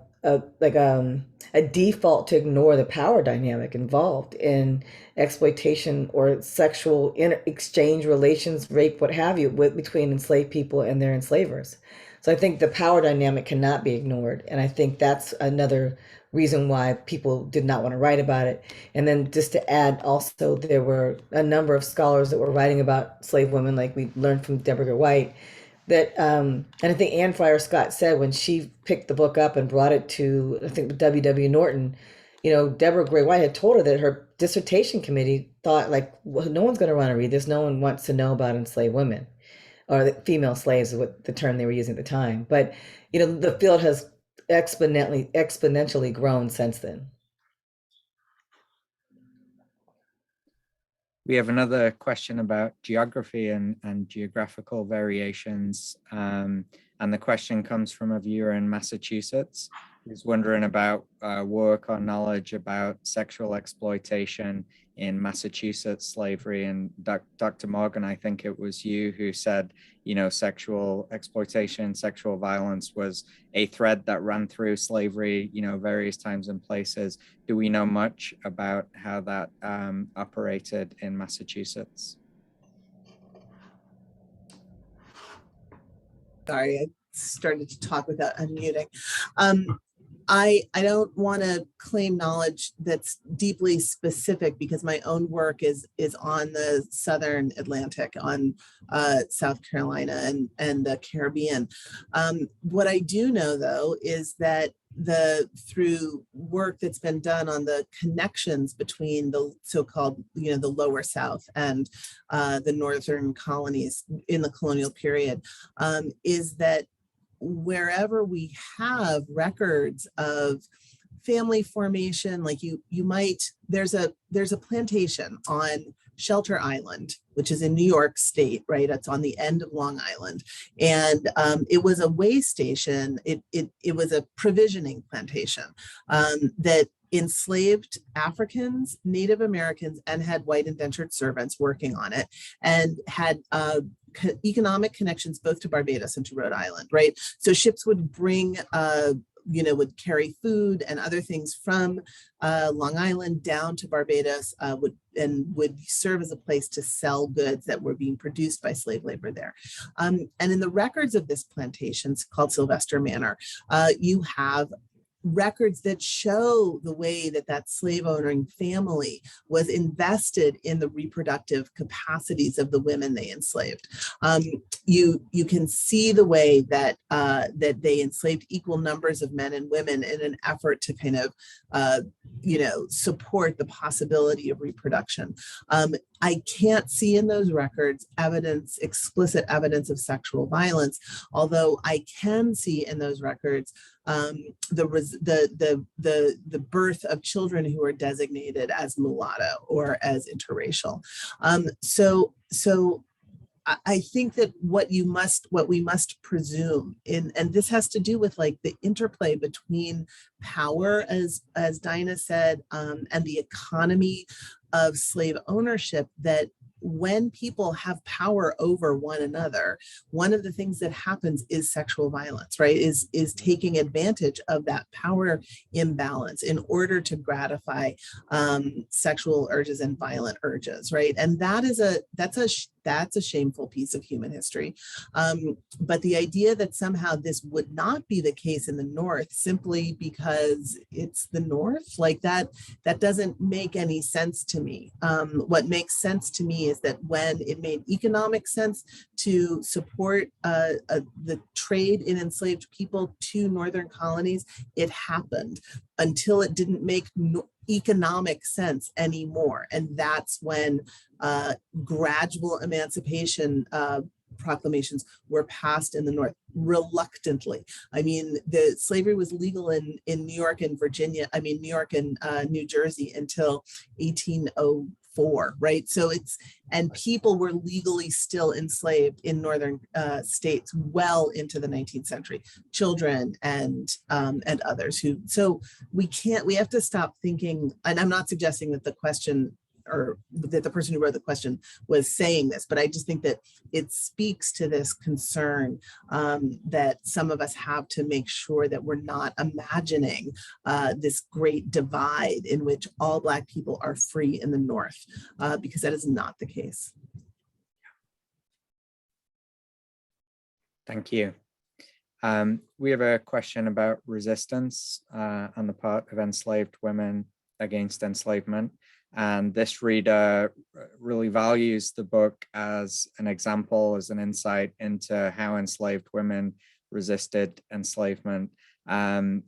S3: default to ignore the power dynamic involved in exploitation or sexual exchange relations, rape, what have you, between enslaved people and their enslavers. So I think the power dynamic cannot be ignored. And I think that's another reason why people did not want to write about it. And then just to add also, there were a number of scholars that were writing about slave women, like we learned from Deborah Gray White, that, and I think Anne Fryer Scott said when she picked the book up and brought it to, I think, W.W. Norton, Deborah Gray White had told her that her dissertation committee thought, like, well, no one's going to want to read this. No one wants to know about enslaved women, or the female slaves is what the term they were using at the time. But, the field has exponentially grown since then.
S1: We have another question about geography and geographical variations. And the question comes from a viewer in Massachusetts who's wondering about work or knowledge about sexual exploitation in Massachusetts slavery. And Dr. Morgan, I think it was you who said, sexual exploitation, sexual violence was a thread that ran through slavery, various times and places. Do we know much about how that operated in Massachusetts?
S4: Sorry, I started to talk without unmuting. I don't want to claim knowledge that's deeply specific, because my own work is on the Southern Atlantic, on South Carolina and the Caribbean. What I do know, though, is that through work that's been done on the connections between the so-called, the lower South and the northern colonies in the colonial period, is that wherever we have records of family formation, like there's a plantation on Shelter Island, which is in New York State, right? It's on the end of Long Island. And it was a way station. It was a provisioning plantation that enslaved Africans, Native Americans, and had white indentured servants working on it, and had economic connections both to Barbados and to Rhode Island, right? So ships would bring would carry food and other things from Long Island down to Barbados, would serve as a place to sell goods that were being produced by slave labor there. And in the records of this plantation, called Sylvester Manor, you have records that show the way that slave owning family was invested in the reproductive capacities of the women they enslaved. You can see the way that they enslaved equal numbers of men and women in an effort to kind of support the possibility of reproduction. I can't see in those records explicit evidence of sexual violence, although I can see in those records the birth of children who are designated as mulatto or as interracial. So I think that what we must presume and this has to do with like the interplay between power, as Dinah said, and the economy of slave ownership, that when people have power over one another, one of the things that happens is sexual violence, right? Is taking advantage of that power imbalance in order to gratify sexual urges and violent urges, right? And that's a shameful piece of human history. But the idea that somehow this would not be the case in the North simply because it's the North, like that doesn't make any sense to me. What makes sense to me is that when it made economic sense to support the trade in enslaved people to northern colonies, it happened until it didn't make economic sense anymore. And that's when gradual emancipation proclamations were passed in the North reluctantly. I mean, the slavery was legal in New York and Virginia, New York and New Jersey until 1804 before, right? So and people were legally still enslaved in northern states well into the 19th century, children and others so we have to stop thinking, and I'm not suggesting that the question or that the person who wrote the question was saying this, but I just think that it speaks to this concern that some of us have to make sure that we're not imagining this great divide in which all Black people are free in the North, because that is not the case.
S1: Thank you. We have a question about resistance on the part of enslaved women against enslavement. And this reader really values the book as an example, as an insight into how enslaved women resisted enslavement. And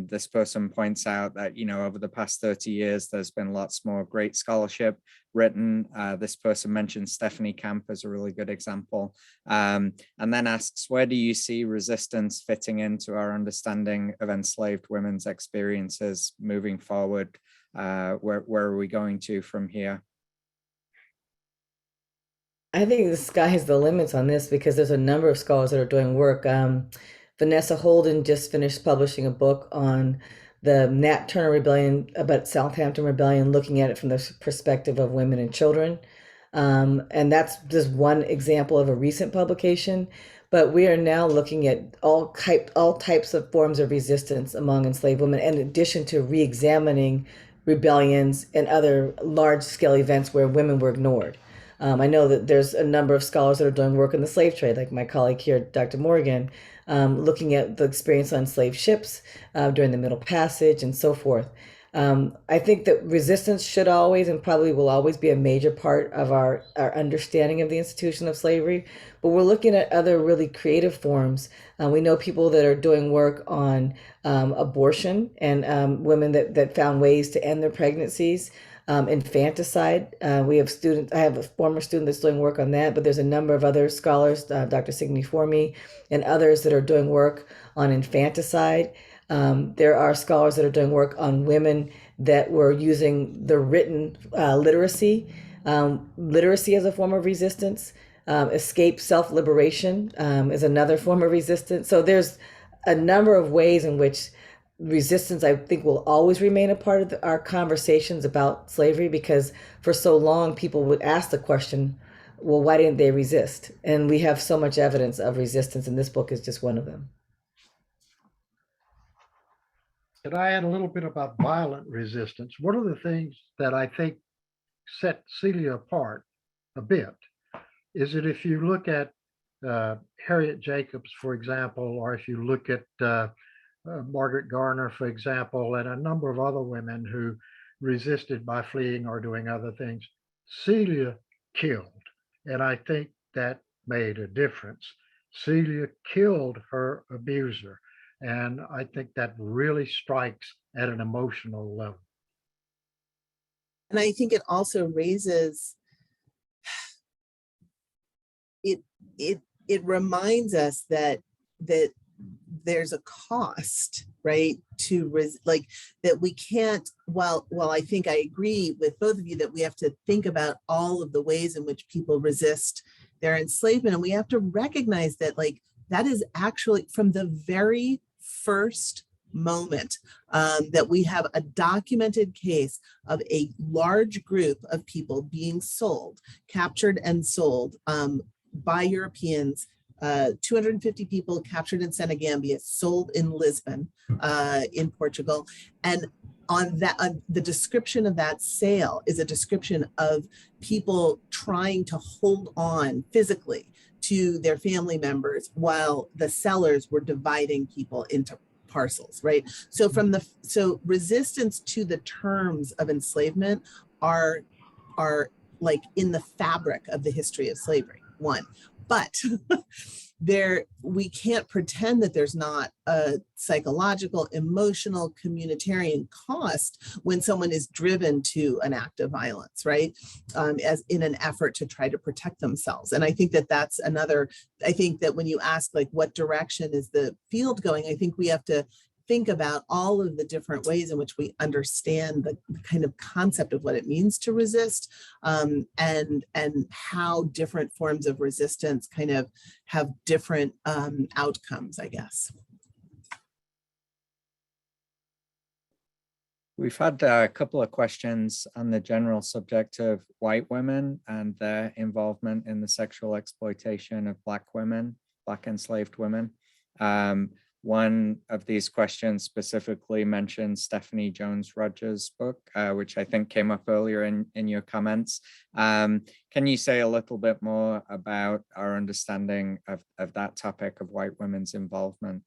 S1: this person points out that, over the past 30 years, there's been lots more great scholarship written. This person mentioned Stephanie Camp as a really good example. And then asks, where do you see resistance fitting into our understanding of enslaved women's experiences moving forward? Where are we going to from here?
S3: I think the sky's the limits on this because there's a number of scholars that are doing work. Vanessa Holden just finished publishing a book on the Nat Turner Rebellion, about Southampton Rebellion, looking at it from the perspective of women and children. And that's just one example of a recent publication. But we are now looking at all types of forms of resistance among enslaved women, in addition to re-examining rebellions and other large-scale events where women were ignored. I know that there's a number of scholars that are doing work in the slave trade, like my colleague here, Dr. Morgan, looking at the experience on slave ships during the Middle Passage and so forth. I think that resistance should always and probably will always be a major part of our understanding of the institution of slavery, but we're looking at other really creative forms. We know people that are doing work on abortion and women that found ways to end their pregnancies. Infanticide. We have students, I have a former student that's doing work on that, but there's a number of other scholars, Dr. Signe Formy and others that are doing work on infanticide. There are scholars that are doing work on women that were using the written literacy as a form of resistance. Escape self-liberation is another form of resistance. So there's a number of ways in which resistance, I think, will always remain a part of our conversations about slavery, because for so long people would ask the question, well, why didn't they resist? And we have so much evidence of resistance, and this book is just one of them.
S2: Could I add a little bit about violent resistance? One of the things that I think set Celia apart a bit is that if you look at Harriet Jacobs, for example, or if you look at Margaret Garner, for example, and a number of other women who resisted by fleeing or doing other things, Celia killed. And I think that made a difference. Celia killed her abuser. And I think that really strikes at an emotional level.
S4: And I think it also raises, it reminds us that there's a cost, right? That we can't, while I think I agree with both of you that we have to think about all of the ways in which people resist their enslavement. And we have to recognize that that is actually from the very first moment that we have a documented case of a large group of people being captured and sold by Europeans. 250 people captured in Senegambia, sold in Lisbon, in Portugal. And on that, the description of that sale is a description of people trying to hold on physically to their family members while the sellers were dividing people into parcels, right? So so resistance to the terms of enslavement are like in the fabric of the history of slavery, one. But we can't pretend that there's not a psychological, emotional, communitarian cost when someone is driven to an act of violence, right? As in an effort to try to protect themselves. And I think that that's another, I think that when you ask what direction is the field going, I think we have to think about all of the different ways in which we understand the kind of concept of what it means to resist, and how different forms of resistance kind of have different outcomes, I guess.
S1: We've had a couple of questions on the general subject of white women and their involvement in the sexual exploitation of Black women, Black enslaved women. One of these questions specifically mentions Stephanie Jones-Rogers' book, which I think came up earlier in your comments. Can you say a little bit more about our understanding of that topic of white women's involvement?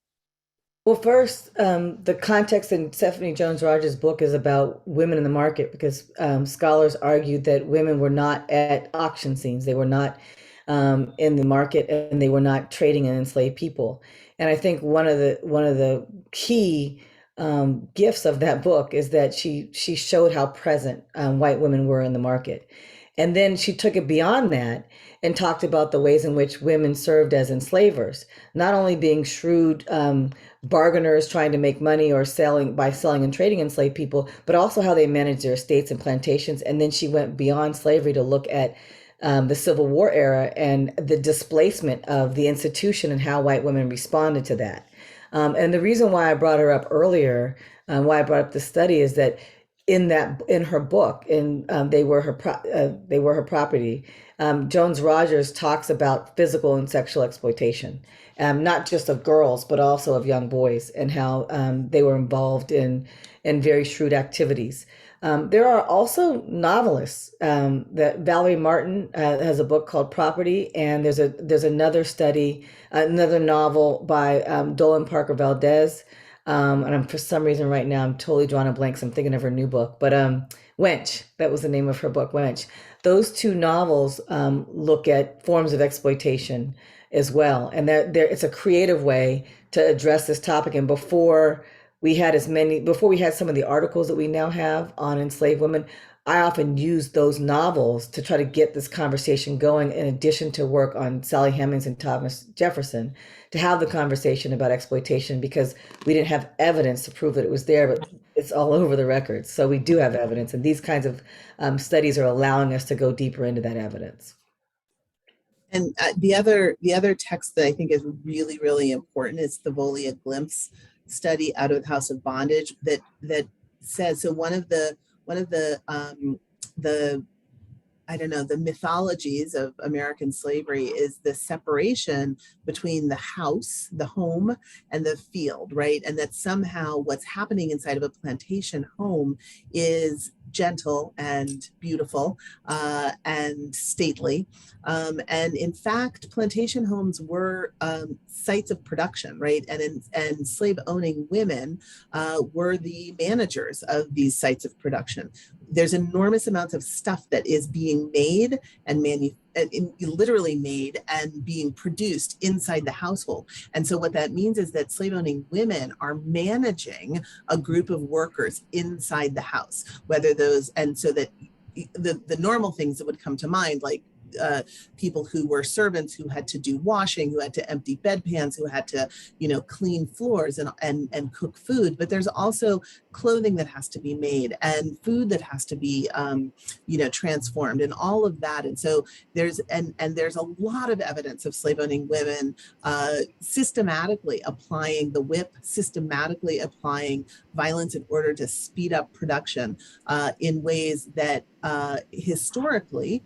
S3: Well, first, the context in Stephanie Jones-Rogers' book is about women in the market, because scholars argued that women were not at auction scenes. They were not in the market, and they were not trading in enslaved people. And I think one of the key gifts of that book is that she showed how present white women were in the market. And then she took it beyond that and talked about the ways in which women served as enslavers, not only being shrewd bargainers trying to make money or selling and trading enslaved people, but also how they managed their estates and plantations. And then she went beyond slavery to look at the Civil War era and the displacement of the institution and how white women responded to that. And the reason why I brought her up earlier, why I brought up the study, is that in her book, they were her property, Jones-Rogers talks about physical and sexual exploitation, not just of girls, but also of young boys, and how they were involved in very shrewd activities. There are also novelists. That Valerie Martin has a book called Property, and there's another study, another novel by Dolan Parker Valdez. And for some reason right now I'm totally drawing a blank, so I'm thinking of her new book. But Wench, that was the name of her book, Wench. Those two novels look at forms of exploitation as well, and it's a creative way to address this topic. And before we had some of the articles that we now have on enslaved women, I often use those novels to try to get this conversation going, in addition to work on Sally Hemings and Thomas Jefferson, to have the conversation about exploitation, because we didn't have evidence to prove that it was there, but it's all over the records. So we do have evidence, and these kinds of studies are allowing us to go deeper into that evidence.
S4: And the other text that I think is really, really important is the Volia Glimpse study out of the House of Bondage that says, so one of the I don't know, the mythologies of American slavery is the separation between the house, the home, and the field, right? And that somehow what's happening inside of a plantation home is gentle and beautiful and stately. And in fact, plantation homes were sites of production, right? And slave owning women were the managers of these sites of production. There's enormous amounts of stuff that is being made and literally made and being produced inside the household. And so what that means is that slave owning women are managing a group of workers inside the house, and so that the normal things that would come to mind, like people who were servants, who had to do washing, who had to empty bedpans, who had to, clean floors and cook food. But there's also clothing that has to be made and food that has to be, transformed, and all of that. And so there's a lot of evidence of slave owning women systematically applying the whip, systematically applying violence in order to speed up production in ways that historically,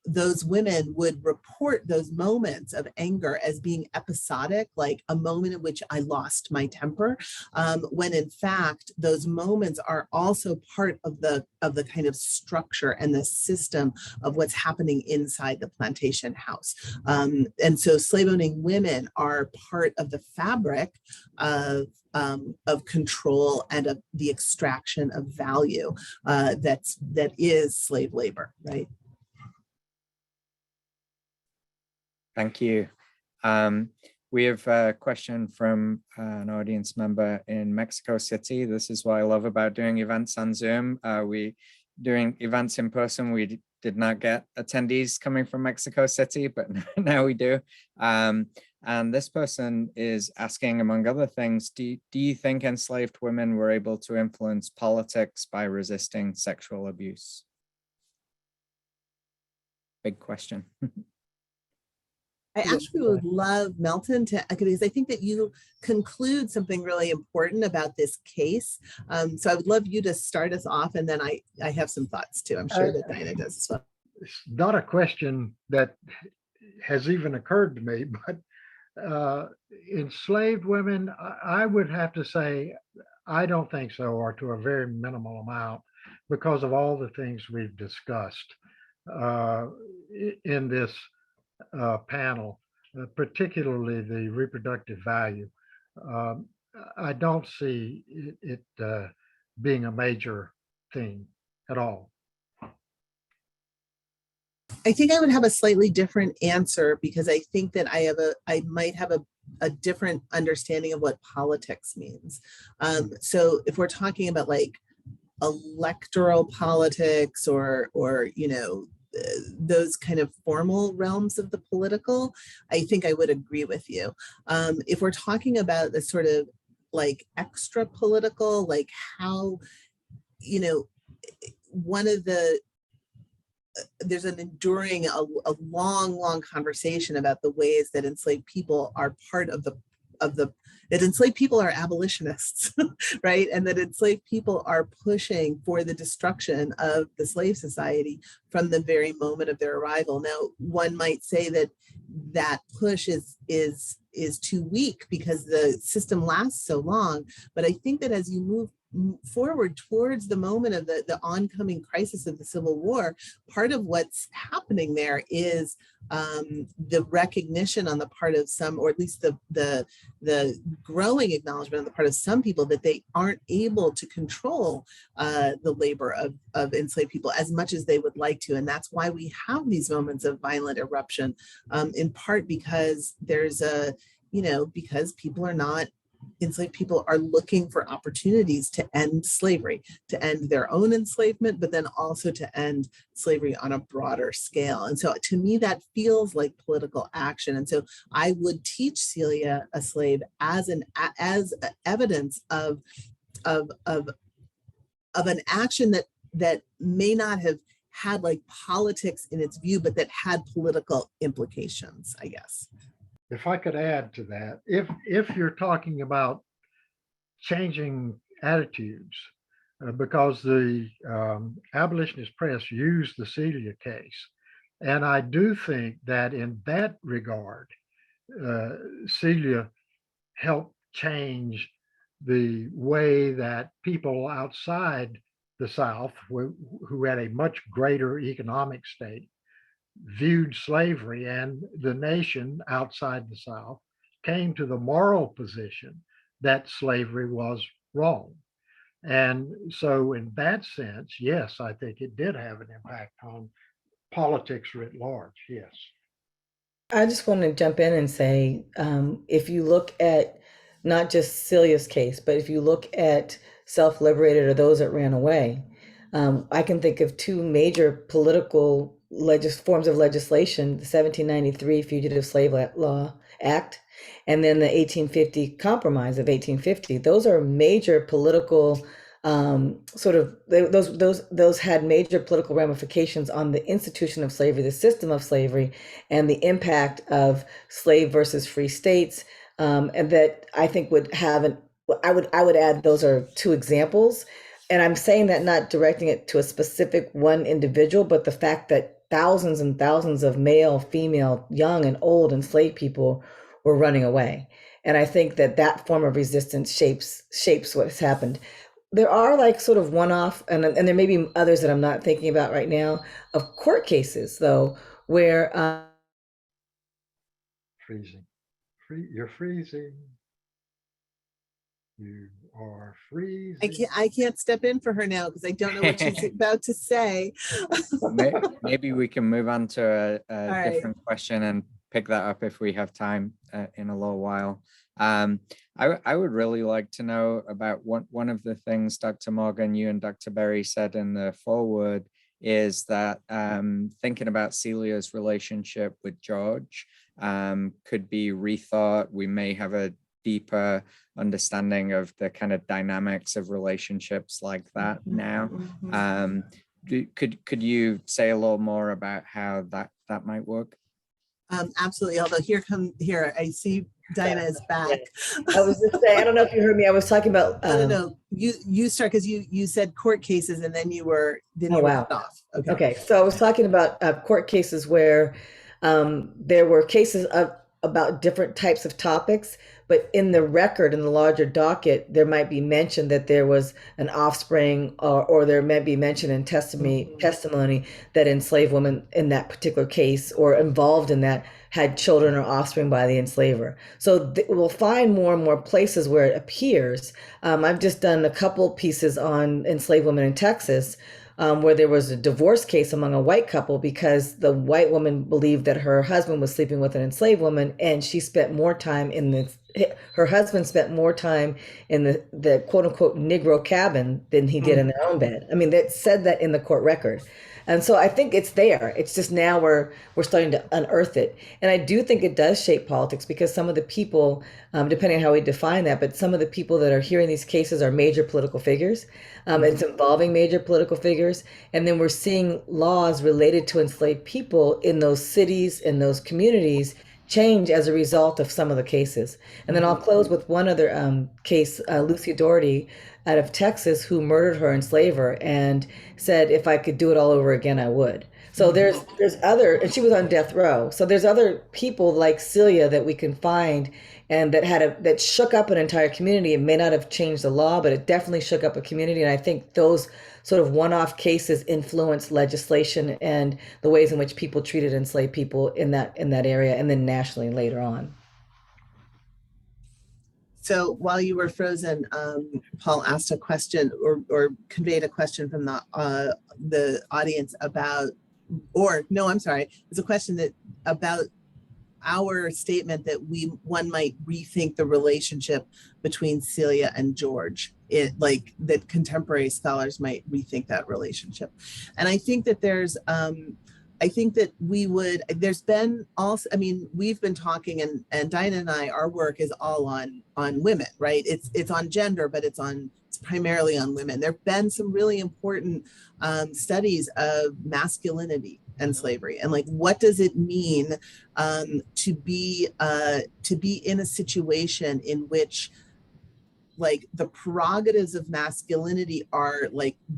S4: those women would report those moments of anger as being episodic, like a moment in which I lost my temper, when in fact those moments are also part of the kind of structure and the system of what's happening inside the plantation house. And so slave owning women are part of the fabric of control and of the extraction of value that is slave labor, right?
S1: Thank you. We have a question from an audience member in Mexico City. This is what I love about doing events on Zoom. Doing events in person, we did not get attendees coming from Mexico City, but now we do. And this person is asking, among other things, do you think enslaved women were able to influence politics by resisting sexual abuse? Big question.
S4: I actually would love Melton to, because I think that you conclude something really important about this case. So I would love you to start us off, and then I have some thoughts too. I'm sure that Diana does as well.
S2: It's not a question that has even occurred to me, but enslaved women, I would have to say, I don't think so, or to a very minimal amount, because of all the things we've discussed in this panel, particularly the reproductive value. Um, I don't see it being a major thing at all.
S4: I think I would have a slightly different answer, because I think that I might have a different understanding of what politics means. So if we're talking about like electoral politics or those kind of formal realms of the political, I think I would agree with you. If we're talking about the sort of like extra political, like how, one of the, there's an enduring, a long conversation about the ways that enslaved people are part of that enslaved people are abolitionists, right? And that enslaved people are pushing for the destruction of the slave society from the very moment of their arrival. Now, one might say that push is too weak because the system lasts so long. But I think that as you move forward towards the moment of the oncoming crisis of the Civil War, part of what's happening there is the recognition on the part of some, or at least the growing acknowledgement on the part of some people, that they aren't able to control the labor of enslaved people as much as they would like to. And that's why we have these moments of violent eruption, in part because there's because enslaved people are looking for opportunities to end slavery, to end their own enslavement, but then also to end slavery on a broader scale. And so to me, that feels like political action. And so I would teach Celia a slave as evidence of an action that may not have had like politics in its view, but that had political implications, I guess.
S2: If I could add to that, if you're talking about changing attitudes, because the abolitionist press used the Celia case, and I do think that in that regard, Celia helped change the way that people outside the South, who had a much greater economic state, viewed slavery, and the nation outside the South came to the moral position that slavery was wrong. And so in that sense, yes, I think it did have an impact on politics writ large, yes.
S3: I just want to jump in and say, if you look at not just Celia's case, but if you look at self-liberated or those that ran away, I can think of two major political forms of legislation: the 1793 Fugitive Slave Law Act, and then the 1850 Compromise of 1850. Those are major political those had major political ramifications on the institution of slavery, the system of slavery, and the impact of slave versus free states. And that I think would have I would add those are two examples. And I'm saying that not directing it to a specific one individual, but the fact that thousands and thousands of male, female, young and old enslaved people were running away. And I think that form of resistance shapes what has happened. There are like sort of one-off, and there may be others that I'm not thinking about right now, of court cases though, where
S2: Freezing. You're freezing. You are freezing.
S4: I can't step in for her now because I don't know what she's about to say.
S1: Maybe we can move on to a different
S4: Right.
S1: question and pick that up if we have time in a little while. I would really like to know about one of the things, Dr. Morgan, you and Dr. Berry said in the foreword, is that thinking about Celia's relationship with George, could be rethought. We may have a deeper understanding of the kind of dynamics of relationships like that now. Could you say a little more about how that might work?
S4: Absolutely. Although here I see Dinah is back.
S3: I was just saying, I don't know if you heard me. I was talking about.
S4: No. You start, because you said court cases and then you were cut off.
S3: Okay. So I was talking about court cases where there were cases about different types of topics, but in the record, in the larger docket, there might be mention that there was an offspring, or there may be mention in testimony that enslaved women in that particular case or involved in that had children or offspring by the enslaver. So we'll find more and more places where it appears. I've just done a couple pieces on enslaved women in Texas, where there was a divorce case among a white couple because the white woman believed that her husband was sleeping with an enslaved woman, and she spent more time her husband spent more time in the quote unquote Negro cabin than he did in their own bed. I mean, that said that in the court record. And so I think it's there. It's just now we're starting to unearth it. And I do think it does shape politics, because some of the people, depending on how we define that, but some of the people that are hearing these cases are major political figures. It's involving major political figures. And then we're seeing laws related to enslaved people in those cities, in those communities, change as a result of some of the cases. And then I'll close with one other case, Lucy Doherty out of Texas, who murdered her enslaver and said, if I could do it all over again, I would. So there's other, and she was on death row. So there's other people like Celia that we can find, and that shook up an entire community. It may not have changed the law, but it definitely shook up a community. And I think those sort of one-off cases influenced legislation and the ways in which people treated enslaved people in that area, and then nationally later on.
S4: So while you were frozen, Paul asked a question or conveyed a question from the audience about, it's a question about our statement that one might rethink the relationship between Celia and George. That contemporary scholars might rethink that relationship. And I think that there's been also, we've been talking, and Dinah and I, our work is all on women, right? It's on gender, but it's primarily on women. There've been some really important studies of masculinity and slavery, and what does it mean to be in a situation in which the prerogatives of masculinity are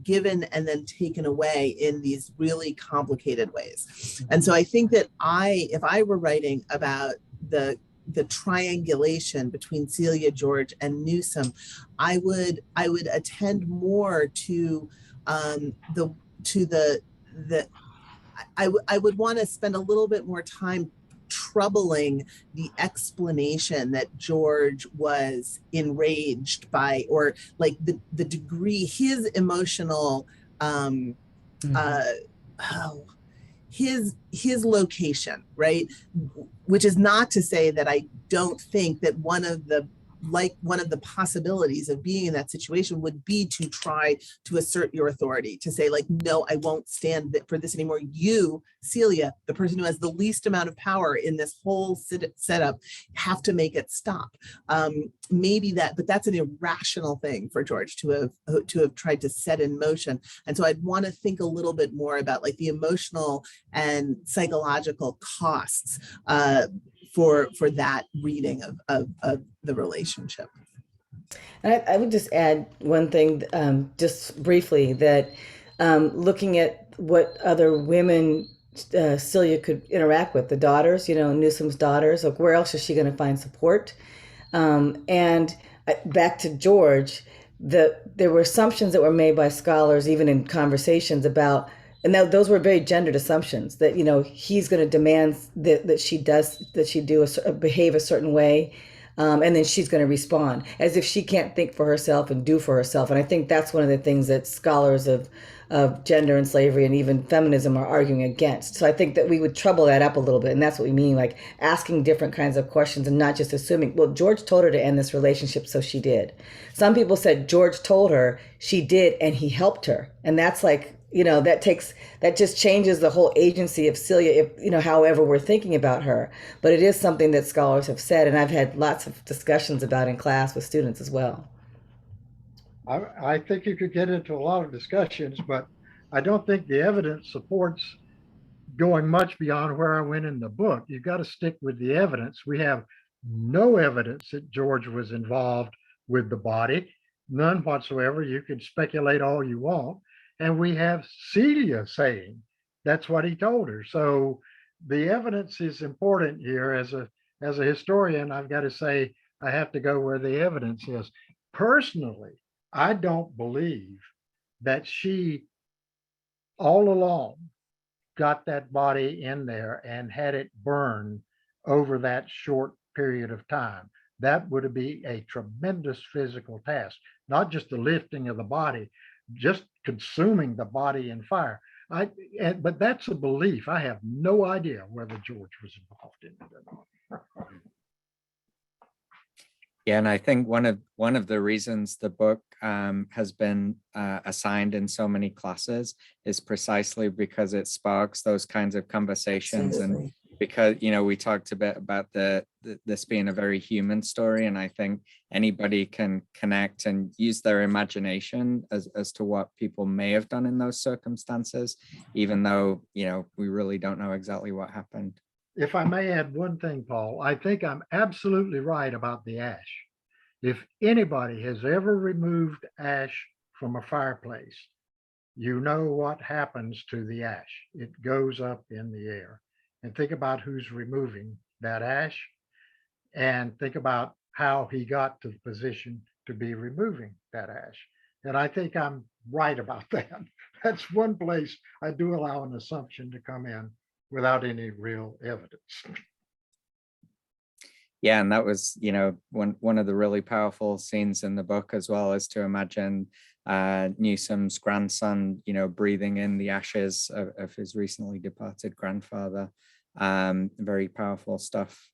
S4: given and then taken away in these really complicated ways. And so I think that if I were writing about the triangulation between Celia, George, and Newsom, I would attend more to I would want to spend a little bit more time troubling the explanation that George was enraged by, or the degree, his emotional his location, right? Which is not to say that I don't think that one of the possibilities of being in that situation would be to try to assert your authority, to say no, I won't stand for this anymore. You, Celia, the person who has the least amount of power in this whole setup, have to make it stop. But that's an irrational thing for George to have tried to set in motion. And so I'd want to think a little bit more about the emotional and psychological costs for that reading of the relationship.
S3: And I would just add one thing, just briefly, that looking at what other women Celia could interact with, the daughters, Newsom's daughters, where else is she going to find support? And back to George, there were assumptions that were made by scholars, even in conversations about, and those were very gendered assumptions, that he's going to demand that she behave a certain way, and then she's going to respond as if she can't think for herself and do for herself. And I think that's one of the things that scholars of gender and slavery and even feminism are arguing against. So I think that we would trouble that up a little bit, and that's what we mean, asking different kinds of questions and not just assuming, well, George told her to end this relationship, so she did. Some people said George told her, she did, and he helped her, and that's that just changes the whole agency of Celia, if however we're thinking about her. But it is something that scholars have said, and I've had lots of discussions about in class with students as well.
S2: I think you could get into a lot of discussions, but I don't think the evidence supports going much beyond where I went in the book. You've got to stick with the evidence. We have no evidence that George was involved with the body, none whatsoever. You can speculate all you want. And we have Celia saying that's what he told her. So the evidence is important here. As a historian, I've got to say I have to go where the evidence is. Personally, I don't believe that she all along got that body in there and had it burned over that short period of time. That would be a tremendous physical task, not just the lifting of the body, just consuming the body in fire. But that's a belief. I have no idea whether George was involved in it or not.
S1: Yeah, and I think one of the reasons the book has been assigned in so many classes is precisely because it sparks those kinds of conversations.
S3: Absolutely.
S1: And because we talked a bit about this being a very human story, and I think anybody can connect and use their imagination as to what people may have done in those circumstances, even though we really don't know exactly what happened.
S2: If I may add one thing, Paul, I think I'm absolutely right about the ash. If anybody has ever removed ash from a fireplace, you know what happens to the ash. It goes up in the air. And think about who's removing that ash, and think about how he got to the position to be removing that ash. And I think I'm right about that. That's one place I do allow an assumption to come in without any real evidence.
S1: Yeah, and that was, one of the really powerful scenes in the book, as well as to imagine Newsome's grandson, breathing in the ashes of his recently departed grandfather. Very powerful stuff.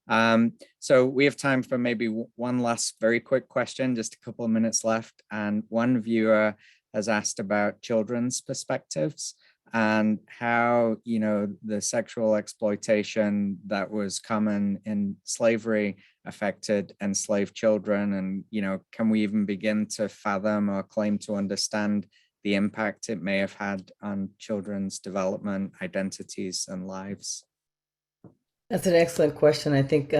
S1: So we have time for maybe one last very quick question, just a couple of minutes left. And one viewer has asked about children's perspectives and how, the sexual exploitation that was common in slavery affected enslaved children. And, can we even begin to fathom or claim to understand the impact it may have had on children's development, identities, and lives?
S3: That's an excellent question. I think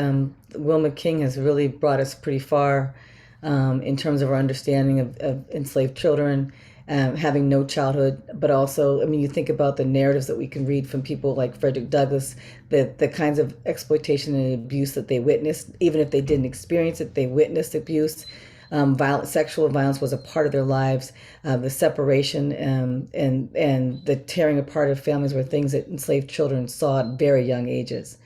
S3: Wilma King has really brought us pretty far in terms of our understanding of enslaved children, having no childhood, but also, you think about the narratives that we can read from people like Frederick Douglass, the kinds of exploitation and abuse that they witnessed. Even if they didn't experience it, they witnessed abuse. Sexual violence was a part of their lives. The separation and the tearing apart of families were things that enslaved children saw at very young ages.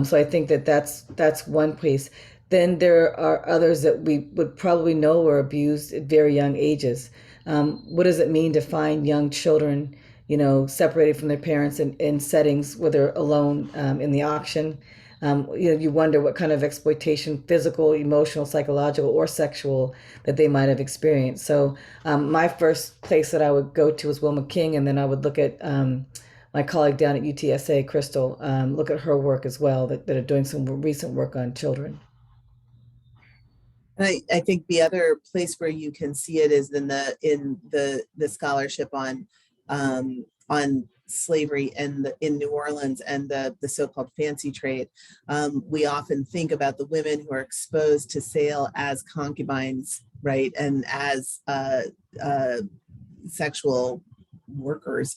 S3: So I think that's one place. Then there are others that we would probably know were abused at very young ages. What does it mean to find young children, separated from their parents in settings where they're alone in the auction? You wonder what kind of exploitation, physical, emotional, psychological, or sexual, that they might have experienced. So my first place that I would go to is Wilma King, and then I would look at my colleague down at UTSA, Crystal, look at her work as well, that are doing some recent work on children.
S4: And I think the other place where you can see it is in the scholarship on slavery in New Orleans and the so-called fancy trade. We often think about the women who are exposed to sale as concubines, right, and as sexual workers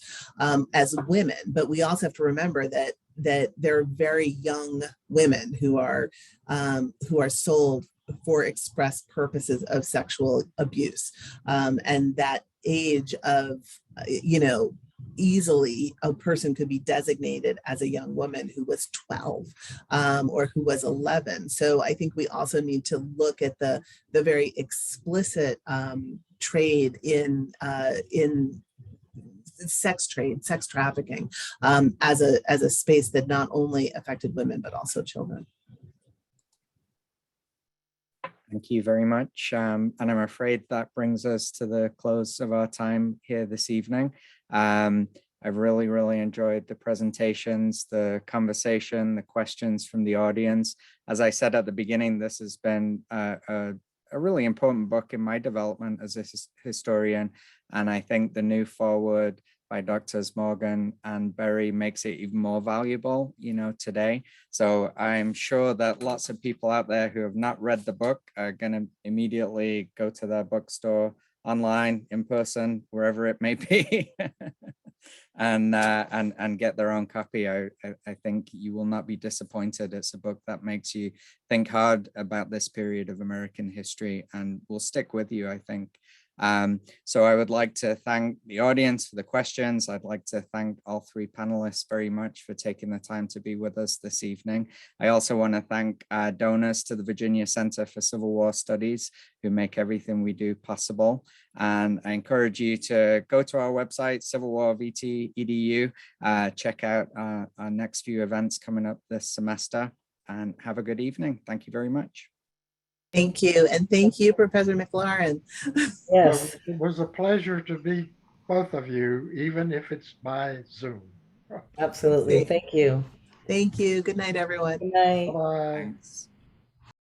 S4: as women, but we also have to remember that there are very young women who are sold for express purposes of sexual abuse, and that age of easily a person could be designated as a young woman who was 12 or who was 11. So I think we also need to look at the very explicit trade in sex trade, sex trafficking, as a space that not only affected women but also children.
S1: Thank you very much. And I'm afraid that brings us to the close of our time here this evening. I've really, really enjoyed the presentations, the conversation, the questions from the audience. As I said at the beginning, this has been a really important book in my development as a historian. And I think the new foreword by Drs. Morgan and Berry makes it even more valuable, today. So I'm sure that lots of people out there who have not read the book are going to immediately go to their bookstore, online, in person, wherever it may be, and get their own copy. I think you will not be disappointed. It's a book that makes you think hard about this period of American history and will stick with you, I think. So I would like to thank the audience for the questions. I'd like to thank all three panelists very much for taking the time to be with us this evening. I also want to thank donors to the Virginia Center for Civil War Studies who make everything we do possible. And I encourage you to go to our website, civilwarvt.edu, check out our next few events coming up this semester, and have a good evening. Thank you very much.
S4: Thank you. And thank you, Professor McLaurin.
S3: Yes.
S2: Well, it was a pleasure to meet both of you, even if it's by Zoom.
S3: Absolutely. Thank you.
S4: Thank you. Good night, everyone.
S3: Good night.
S2: Bye.
S1: Thanks.